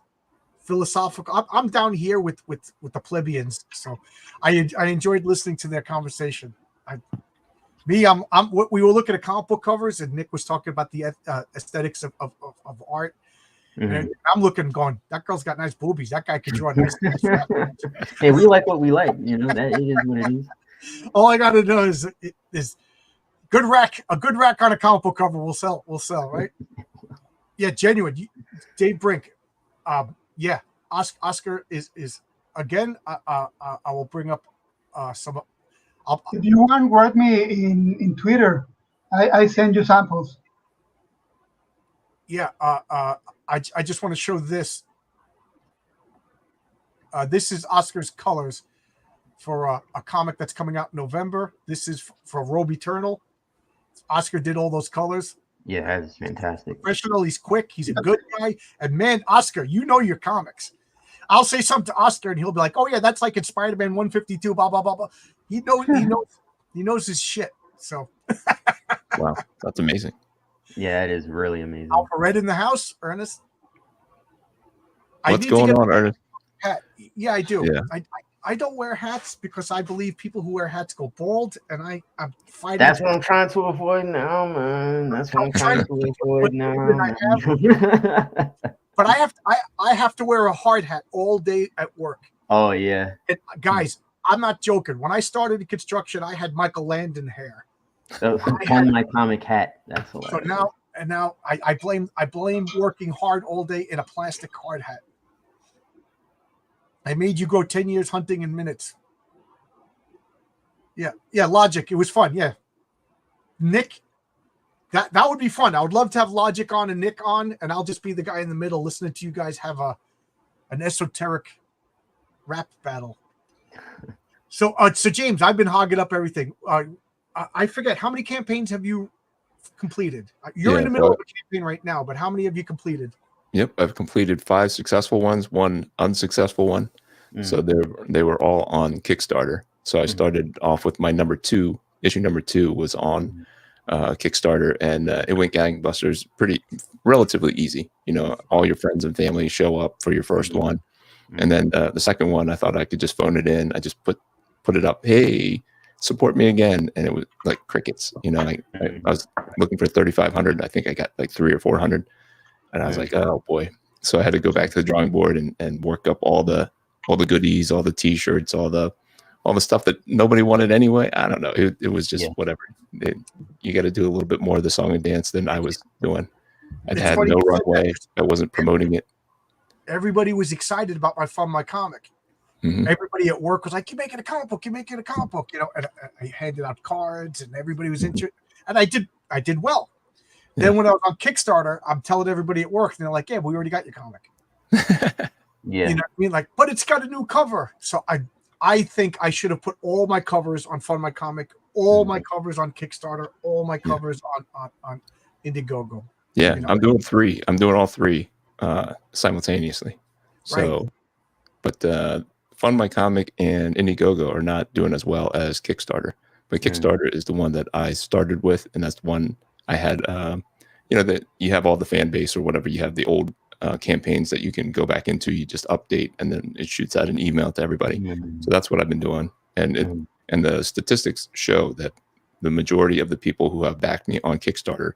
philosophical. I'm down here with the plebeians, so I enjoyed listening to their conversation. We were looking at comic book covers, and Nick was talking about the aesthetics of art. And I'm looking, going, that girl's got nice boobies. That guy could draw nice. Hey, we like what we like. You know, that is what it is. All I got to know is good rack. A good rack on a comic book cover will sell. Right? Yeah, genuine. Dave Brink. Yeah, Oscar is again. I will bring up some. If you want, write me in Twitter. I send you samples. Yeah, I just want to show this. This is Oscar's colors for a comic that's coming out in November. This is for Robe Eternal. Oscar did all those colors. Yeah, that's fantastic. Professional. He's quick. He's a good guy. And man, Oscar, you know your comics. I'll say something to Oscar, and he'll be like, "Oh yeah, that's like in Spider-Man 152." Blah blah blah blah. He knows his shit. So. Wow, that's amazing. Yeah, it is really amazing. Alpha Red in the house, Ernest. What's going on, Ernest? Hat. Yeah, I do. Yeah. I don't wear hats because I believe people who wear hats go bald, and I'm fighting. That's what I'm trying to avoid now, man. That's what I'm trying to avoid now. But I have to wear a hard hat all day at work. Oh yeah. And guys, I'm not joking. When I started in construction, I had Michael Landon hair. So on my comic hat. That's hilarious. So now I blame working hard all day in a plastic hard hat. I made you go 10 years hunting in minutes. Yeah, Logic. It was fun. Yeah, Nick, that would be fun. I would love to have Logic on and Nick on, and I'll just be the guy in the middle listening to you guys have an esoteric rap battle. So James, I've been hogging up everything. I forget, how many campaigns have you completed? You're in the middle of a campaign right now, but how many have you completed? Yep, I've completed 5 successful ones, 1 unsuccessful one. So they were all on Kickstarter. So I started off with my issue number 2 was on Kickstarter, and it went gangbusters. Relatively easy. You know, all your friends and family show up for your first one, and then the second one, I thought I could just phone it in. I just put it up. Hey, support me again, and it was like crickets. You know, I was looking for 3,500. I think I got like 300 or 400. And I was like, oh boy. So I had to go back to the drawing board and work up all the goodies, all the T-shirts, all the stuff that nobody wanted anyway. I don't know. It was just whatever. You got to do a little bit more of the song and dance than I was doing. I had no runway. I wasn't promoting it. Everybody was excited about my comic. Mm-hmm. Everybody at work was like, "You're making a comic book. You're making a comic book." You know, and I handed out cards, and everybody was into it, and I did well. Then when I was on Kickstarter, I'm telling everybody at work, and they're like, "Yeah, we already got your comic." Yeah, you know what I mean? Like, but it's got a new cover. So I think I should have put all my covers on Fund My Comic, all my covers on Kickstarter, all my covers on Indiegogo. Yeah, You know? I'm doing 3. I'm doing all 3 simultaneously. So, Right. but Fund My Comic and Indiegogo are not doing as well as Kickstarter. But Kickstarter is the one that I started with, and that's the one I had. That you have all the fan base or whatever. You have the old campaigns that you can go back into. You just update, and then it shoots out an email to everybody. So that's what I've been doing, and the statistics show that the majority of the people who have backed me on Kickstarter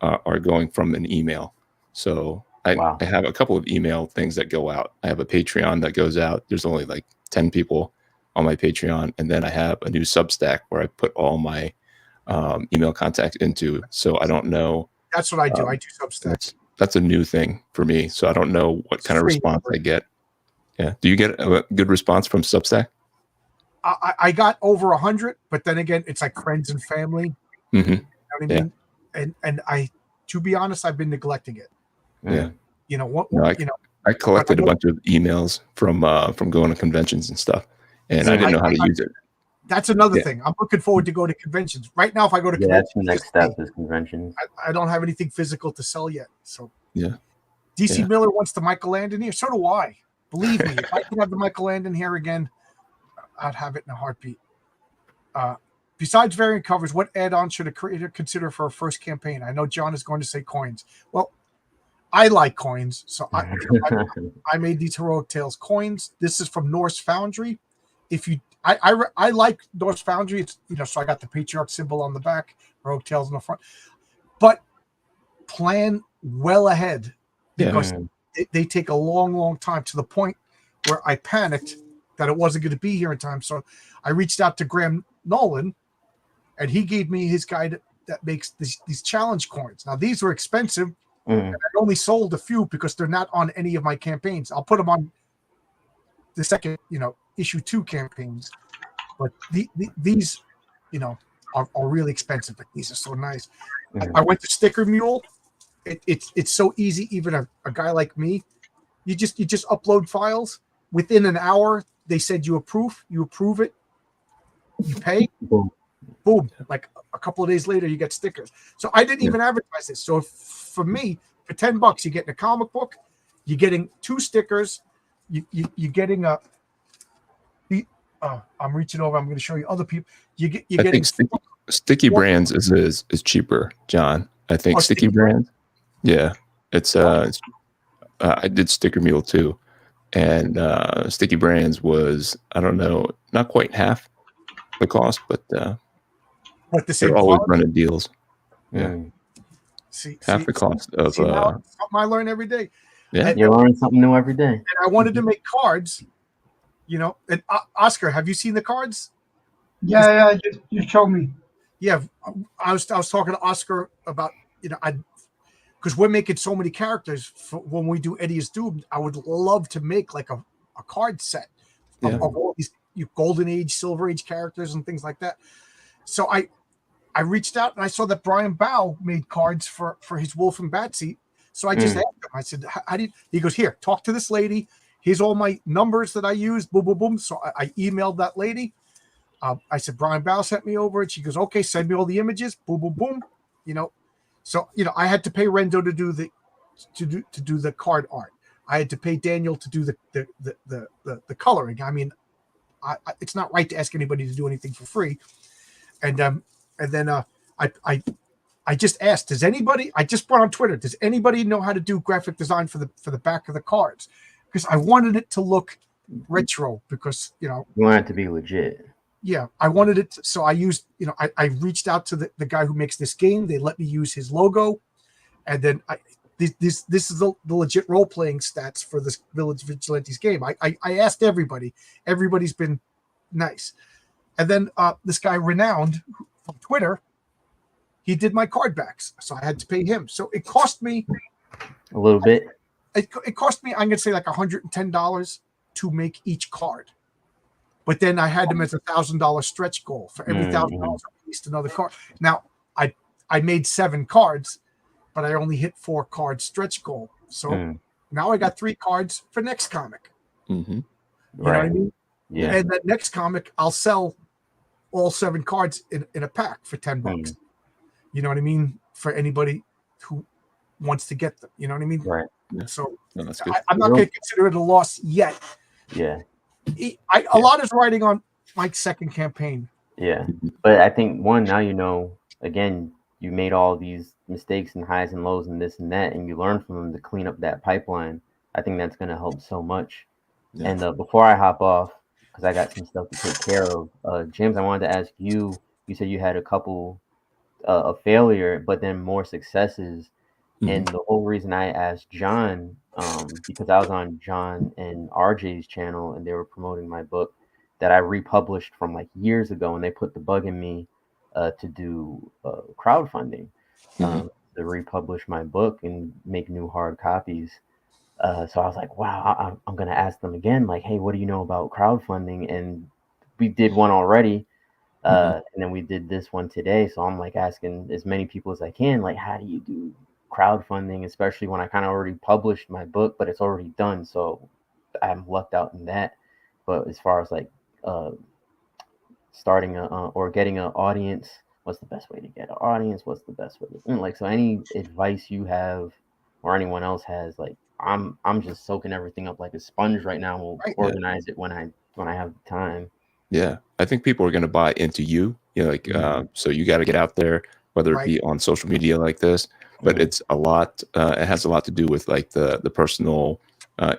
are going from an email. So I have a couple of email things that go out. I have a Patreon that goes out. There's only like 10 people on my Patreon. And then I have a new Substack where I put all my email contacts into. So I don't know. That's what I do. I do Substack. That's a new thing for me. So I don't know what kind of response I get. Yeah. Do you get a good response from Substack? I got over 100, but then again, it's like friends and family. Mm-hmm. You know what I mean? And I, to be honest, I've been neglecting it. Yeah. You know what? No, you know, I collected a bunch of emails from going to conventions and stuff, and I didn't know how to use it. That's another thing. I'm looking forward to going to conventions. Right now, if I go to conventions, that's the next step is conventions. I don't have anything physical to sell yet. So DC Yeah. Miller wants the Michael Landon here. So do I. Believe me, if I could have the Michael Landon here again, I'd have it in a heartbeat. Besides variant covers, what add-on should a creator consider for a first campaign? I know John is going to say coins. Well, I like coins, so I made these Heroic Tales coins. This is from Norse Foundry. If you, I like Norse Foundry. It's so I got the patriarch symbol on the back, Heroic Tales on the front. But plan well ahead because they take a long, long time to the point where I panicked that it wasn't going to be here in time. So I reached out to Graham Nolan, and he gave me his guide that makes these challenge coins. Now these were expensive. And I only sold a few because they're not on any of my campaigns. I'll put them on the second, issue 2 campaigns. But these, are really expensive. But these are so nice. I went to Sticker Mule. It's so easy. Even a guy like me, you just upload files. Within an hour, they said you approve it, you pay, boom. Like a couple of days later, you get stickers. So I didn't even advertise this. So for me, for $10, you're getting a comic book, you're getting 2 stickers, you're getting I'm reaching over. I'm going to show you other people. You're getting Sticky Brands is cheaper, John. I think Sticky Brands. Yeah, it's I did Sticker Mule too, and Sticky Brands was, I don't know, not quite half the cost, but the same they're always quality? running deals. Yeah. Half the cost of something I learn every day. Yeah, you learn something new every day. And I wanted to make cards, and Oscar, have you seen the cards? Yeah, you showed me. Yeah, I was talking to Oscar about, because we're making so many characters for when we do Eddie is Doomed. I would love to make like a card set of all these Golden Age, Silver Age characters and things like that. So I reached out and I saw that Brian Bow made cards for his Wolf and Batsy. So I just asked him. I said, "How do you?" He goes, "Here, talk to this lady. Here's all my numbers that I use." Boom, boom, boom. So I emailed that lady. I said, Brian Bow sent me over, and she goes, "Okay, send me all the images." Boom, boom, boom. So I had to pay Rendo to do the card art. I had to pay Daniel to do the coloring. I mean, it's not right to ask anybody to do anything for free. And then I just asked, does anybody? I just put on Twitter, does anybody know how to do graphic design for the back of the cards? Because I wanted it to look retro. Because you want it to be legit. Yeah, I wanted it. So I used, I reached out to the guy who makes this game. They let me use his logo, and then this is the legit role playing stats for this Village Vigilantes game. I asked everybody. Everybody's been nice. And then this guy Renowned from Twitter, he did my card backs, so I had to pay him. So it cost me a little bit. It cost me, I'm gonna say, like $110 to make each card. But then I had them as $1,000 stretch goal. For every $1,000, I released another card. Now I made 7 cards, but I only hit 4 card stretch goal. So now I got 3 cards for next comic. Mm-hmm. You know what I mean? Yeah. And that next comic, I'll sell all 7 cards in a pack for $10. You know what I mean? For anybody who wants to get them. You know what I mean? Right. Yeah. So No, that's good. I'm not going to consider it a loss yet. Yeah. A lot is riding on Mike's second campaign. Yeah. But I think now you know, again, you made all these mistakes and highs and lows and this and that, and you learn from them to clean up that pipeline. I think that's going to help so much. Yeah. And before I hop off, because I got some stuff to take care of, James, I wanted to ask you. You said you had a couple of failure, but then more successes. And the whole reason I asked John, because I was on John and RJ's channel, and they were promoting my book that I republished from like years ago, and they put the bug in me to do crowdfunding to republish my book and make new hard copies. So I was like, wow, I'm going to ask them again, like, hey, what do you know about crowdfunding? And we did one already. And then we did this one today. So I'm like asking as many people as I can, like, how do you do crowdfunding, especially when I kind of already published my book, but it's already done. So I'm lucked out in that. But as far as like starting or getting an audience, what's the best way to get an audience? What's the best way to like, so any advice you have or anyone else has, like, I'm just soaking everything up like a sponge right now. We'll organize it when I have the time. Yeah, I think people are going to buy into you. You know, like so you got to get out there, whether it be on social media like this, but it's a lot. It has a lot to do with like the personal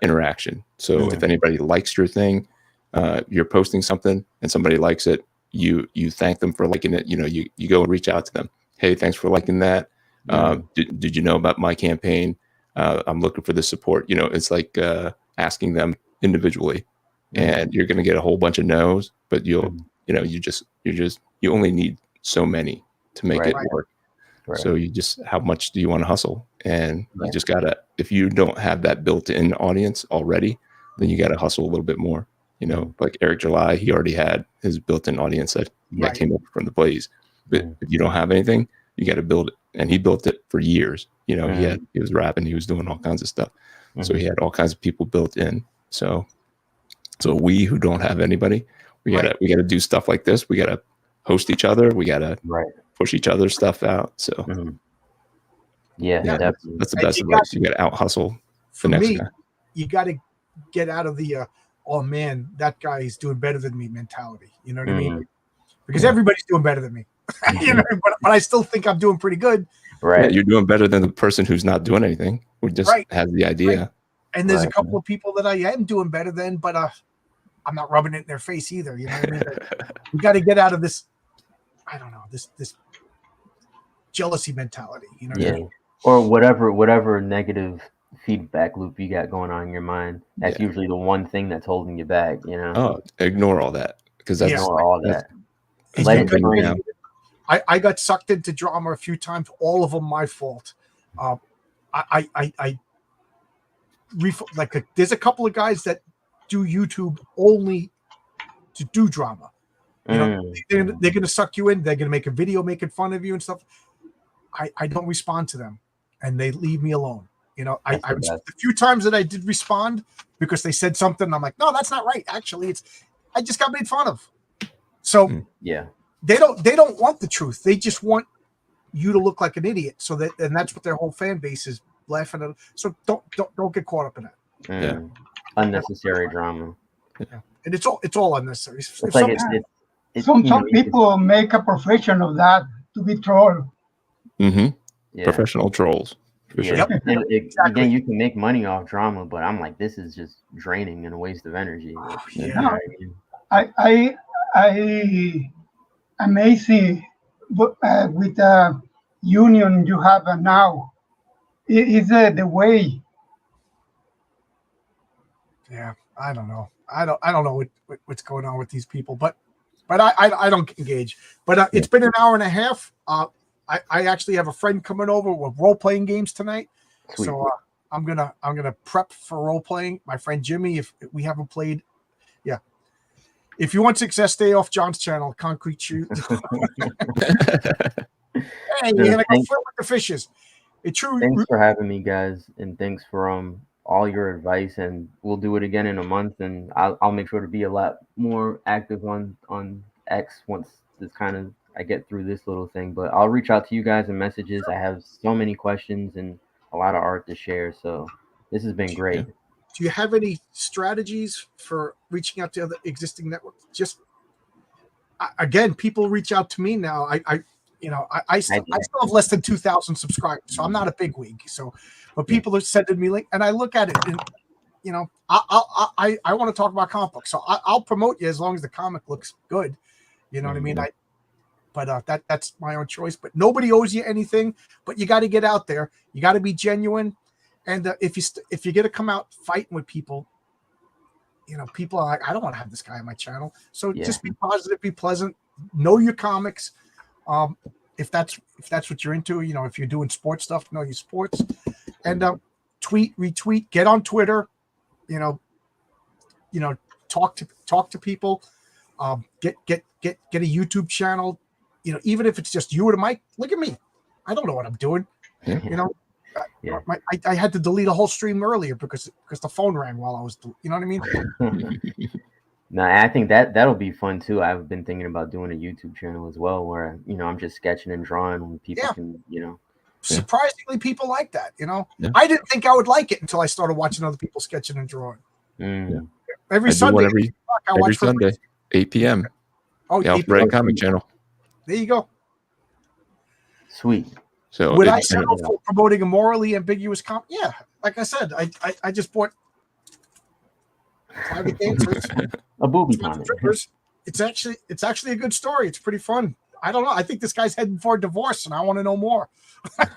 interaction. So if anybody likes your thing, you're posting something and somebody likes it, you thank them for liking it. You know, you go and reach out to them. Hey, thanks for liking that. Did you know about my campaign? I'm looking for the support. You know, it's like asking them individually, and you're going to get a whole bunch of no's, but you only need so many to make it work. So you just, how much do you want to hustle? And you just gotta, if you don't have that built-in audience already, then you got to hustle a little bit more. You know, like Eric July, he already had his built-in audience that came over from the Blaze. But if you don't have anything, you got to build it. And he built it for years. You know, he was rapping, he was doing all kinds of stuff. So he had all kinds of people built in. So we who don't have anybody, we gotta do stuff like this. We gotta host each other. We gotta push each other's stuff out. So definitely. That's the best advice. You gotta out hustle the next guy. You gotta get out of the oh man, that guy is doing better than me mentality. You know what I mean? Because everybody's doing better than me. You know, but I still think I'm doing pretty good. Right. Yeah, you're doing better than the person who's not doing anything, who just has the idea. And there's a couple of people that I am doing better than, but I'm not rubbing it in their face either. You know what I mean? We got to get out of this, I don't know, this jealousy mentality. You know what I mean? Or whatever negative feedback loop you got going on in your mind. That's usually the one thing that's holding you back, you know? Oh, ignore all that. Because that's ignore all that. Let it drain. I got sucked into drama a few times, all of them my fault. There's a couple of guys that do YouTube only to do drama. You know, they're going to suck you in. They're going to make a video making fun of you and stuff. I don't respond to them, and they leave me alone. You know, the few times that I did respond because they said something, I'm like, no, that's not right. Actually, I just got made fun of. So they don't want the truth. They just want you to look like an idiot. So and that's what their whole fan base is laughing at. So don't get caught up in that. Unnecessary drama. And it's all unnecessary. Some people make a profession of that to be troll. Professional trolls. For sure. Again, you can make money off drama, but I'm like, this is just draining and a waste of energy. I amazing with the union you have now. Is the way. Yeah, I don't know. I don't know what's going on with these people, but I don't engage. But it's been an hour and a half. I actually have a friend coming over with role playing games tonight. Sweet. So I'm gonna prep for role playing. My friend Jimmy, if we haven't played, if you want success, stay off John's channel, Concrete Shoot. Hey, you're gonna go flip with the fishes. Thanks for having me, guys, and thanks for all your advice. And we'll do it again in a month, and I'll make sure to be a lot more active on X once this I get through this little thing. But I'll reach out to you guys in messages. I have so many questions, and a lot of art to share. So this has been great. Do you have any strategies for reaching out to other existing networks? Just again, people reach out to me now. I still have less than 2,000 subscribers, so I'm not a big wig. So, but people are sending me link, and I look at it, and I want to talk about comic books, so I'll promote you as long as the comic looks good. You know what I mean? But that's my own choice. But nobody owes you anything. But you got to get out there. You got to be genuine. And if you're gonna come out fighting with people, people are like, I don't want to have this guy on my channel. So just be positive, be pleasant, know your comics. If that's what you're into, if you're doing sports stuff, know your sports, and tweet, retweet, get on Twitter, talk to people, get a YouTube channel, even if it's just you or the mic. Look at me, I don't know what I'm doing, I had to delete a whole stream earlier because the phone rang while I was, you know what I mean? No, I think that'll be fun too. I've been thinking about doing a YouTube channel as well, where I'm just sketching and drawing, and people can, Surprisingly, people like that. I didn't think I would like it until I started watching other people sketching and drawing. Every Sunday, every Sunday, 8 p.m. Oh, the Alpha Comic Channel. There you go. Sweet. So would I settle for promoting a morally ambiguous comic? Yeah, like I said, I just bought Private Dancers, a booby comic. It's actually a good story. It's pretty fun. I don't know. I think this guy's heading for a divorce, and I want to know more. But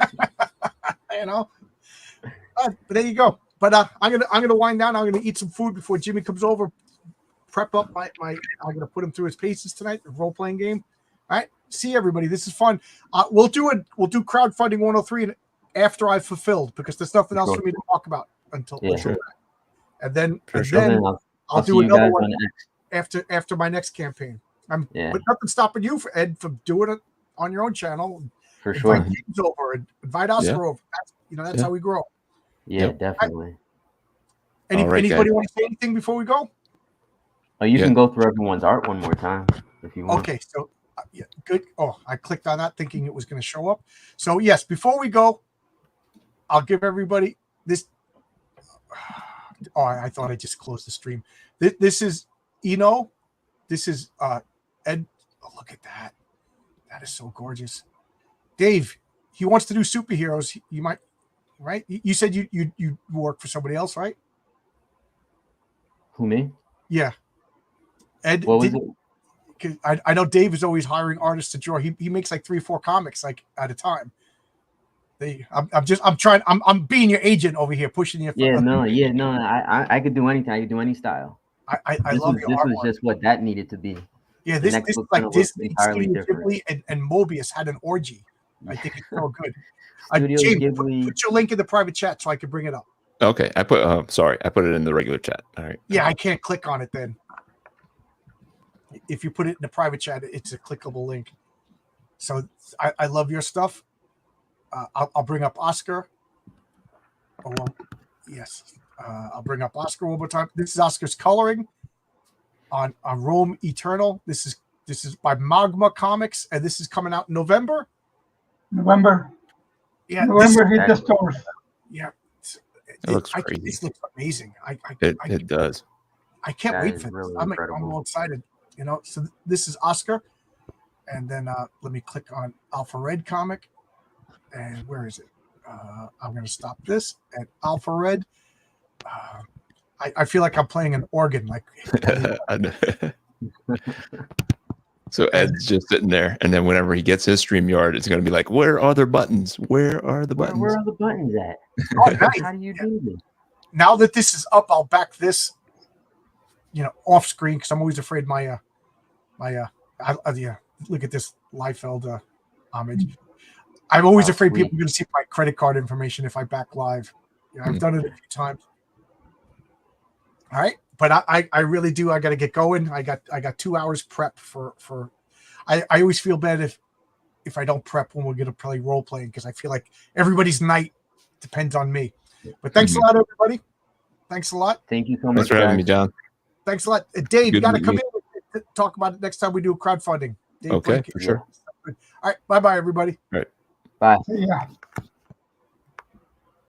there you go. But I'm gonna wind down. I'm gonna eat some food before Jimmy comes over. Prep up my. I'm gonna put him through his paces tonight. The role playing game. All right. See everybody. This is fun. We'll do crowdfunding 103 after I've fulfilled, because there's nothing else for me to talk about until. And then I'll do another one after my next campaign. But nothing stopping you, Ed, from doing it on your own channel. For sure. Invite James over, invite Oscar over. That's how we grow. Yeah, definitely. Anybody want to say anything before we go? Oh, you can go through everyone's art one more time if you want. Okay, so good. Oh, I clicked on that thinking it was going to show up. So yes, before we go, I'll give everybody this. Oh, I thought I just closed the stream. This is Eno. This is Ed. Oh, look at that. That is so gorgeous. Dave, he wants to do superheroes. You might, right? You said you work for somebody else, right? Who, me? Yeah. Ed, what was it? I know Dave is always hiring artists to draw. He makes like 3 or 4 comics like at a time. I'm being your agent over here, pushing you. I could do anything. I could do any style. I love your artwork. This was just what that needed to be. Yeah, this is like Disney, Studio Ghibli, and Mobius had an orgy. I think it's so good. James, put your link in the private chat so I can bring it up. Okay, I put it in the regular chat. All right. Yeah, I can't click on it then. If you put it in the private chat, it's a clickable link. So I love your stuff. I'll bring up Oscar. Oh, well, yes. I'll bring up Oscar one more time. This is Oscar's coloring on Rome Eternal. This is by Magma Comics, and this is coming out in November. Yeah, November hit the stores. Yeah, it looks crazy. This looks amazing. It does. I can't wait for really this. I'm all excited. So this is Oscar, and then let me click on Alpha Red comic, and where is it? I'm going to stop this at Alpha Red. I feel like I'm playing an organ. Like, so Ed's just sitting there, and then whenever he gets his StreamYard, it's going to be like, "Where are the buttons? Where are the buttons? Where are the buttons at? Oh, nice. How do you do this?" Now that this is up, I'll back this, off screen, because I'm always afraid my look at this Liefeld homage. I'm always afraid people are going to see my credit card information if I back live. I've done it a few times. All right, but I really do. I got to get going. I got 2 hours prep for. I always feel bad if I don't prep when we're going to play role playing, because I feel like everybody's night depends on me. But thanks a lot, everybody. Thanks a lot. Thank you so much. Thanks for having me, John. Thanks a lot, Dave. You got to come in and talk about it next time we do crowdfunding. Dave, okay, for sure. All right, bye, everybody. All right, bye. Yeah.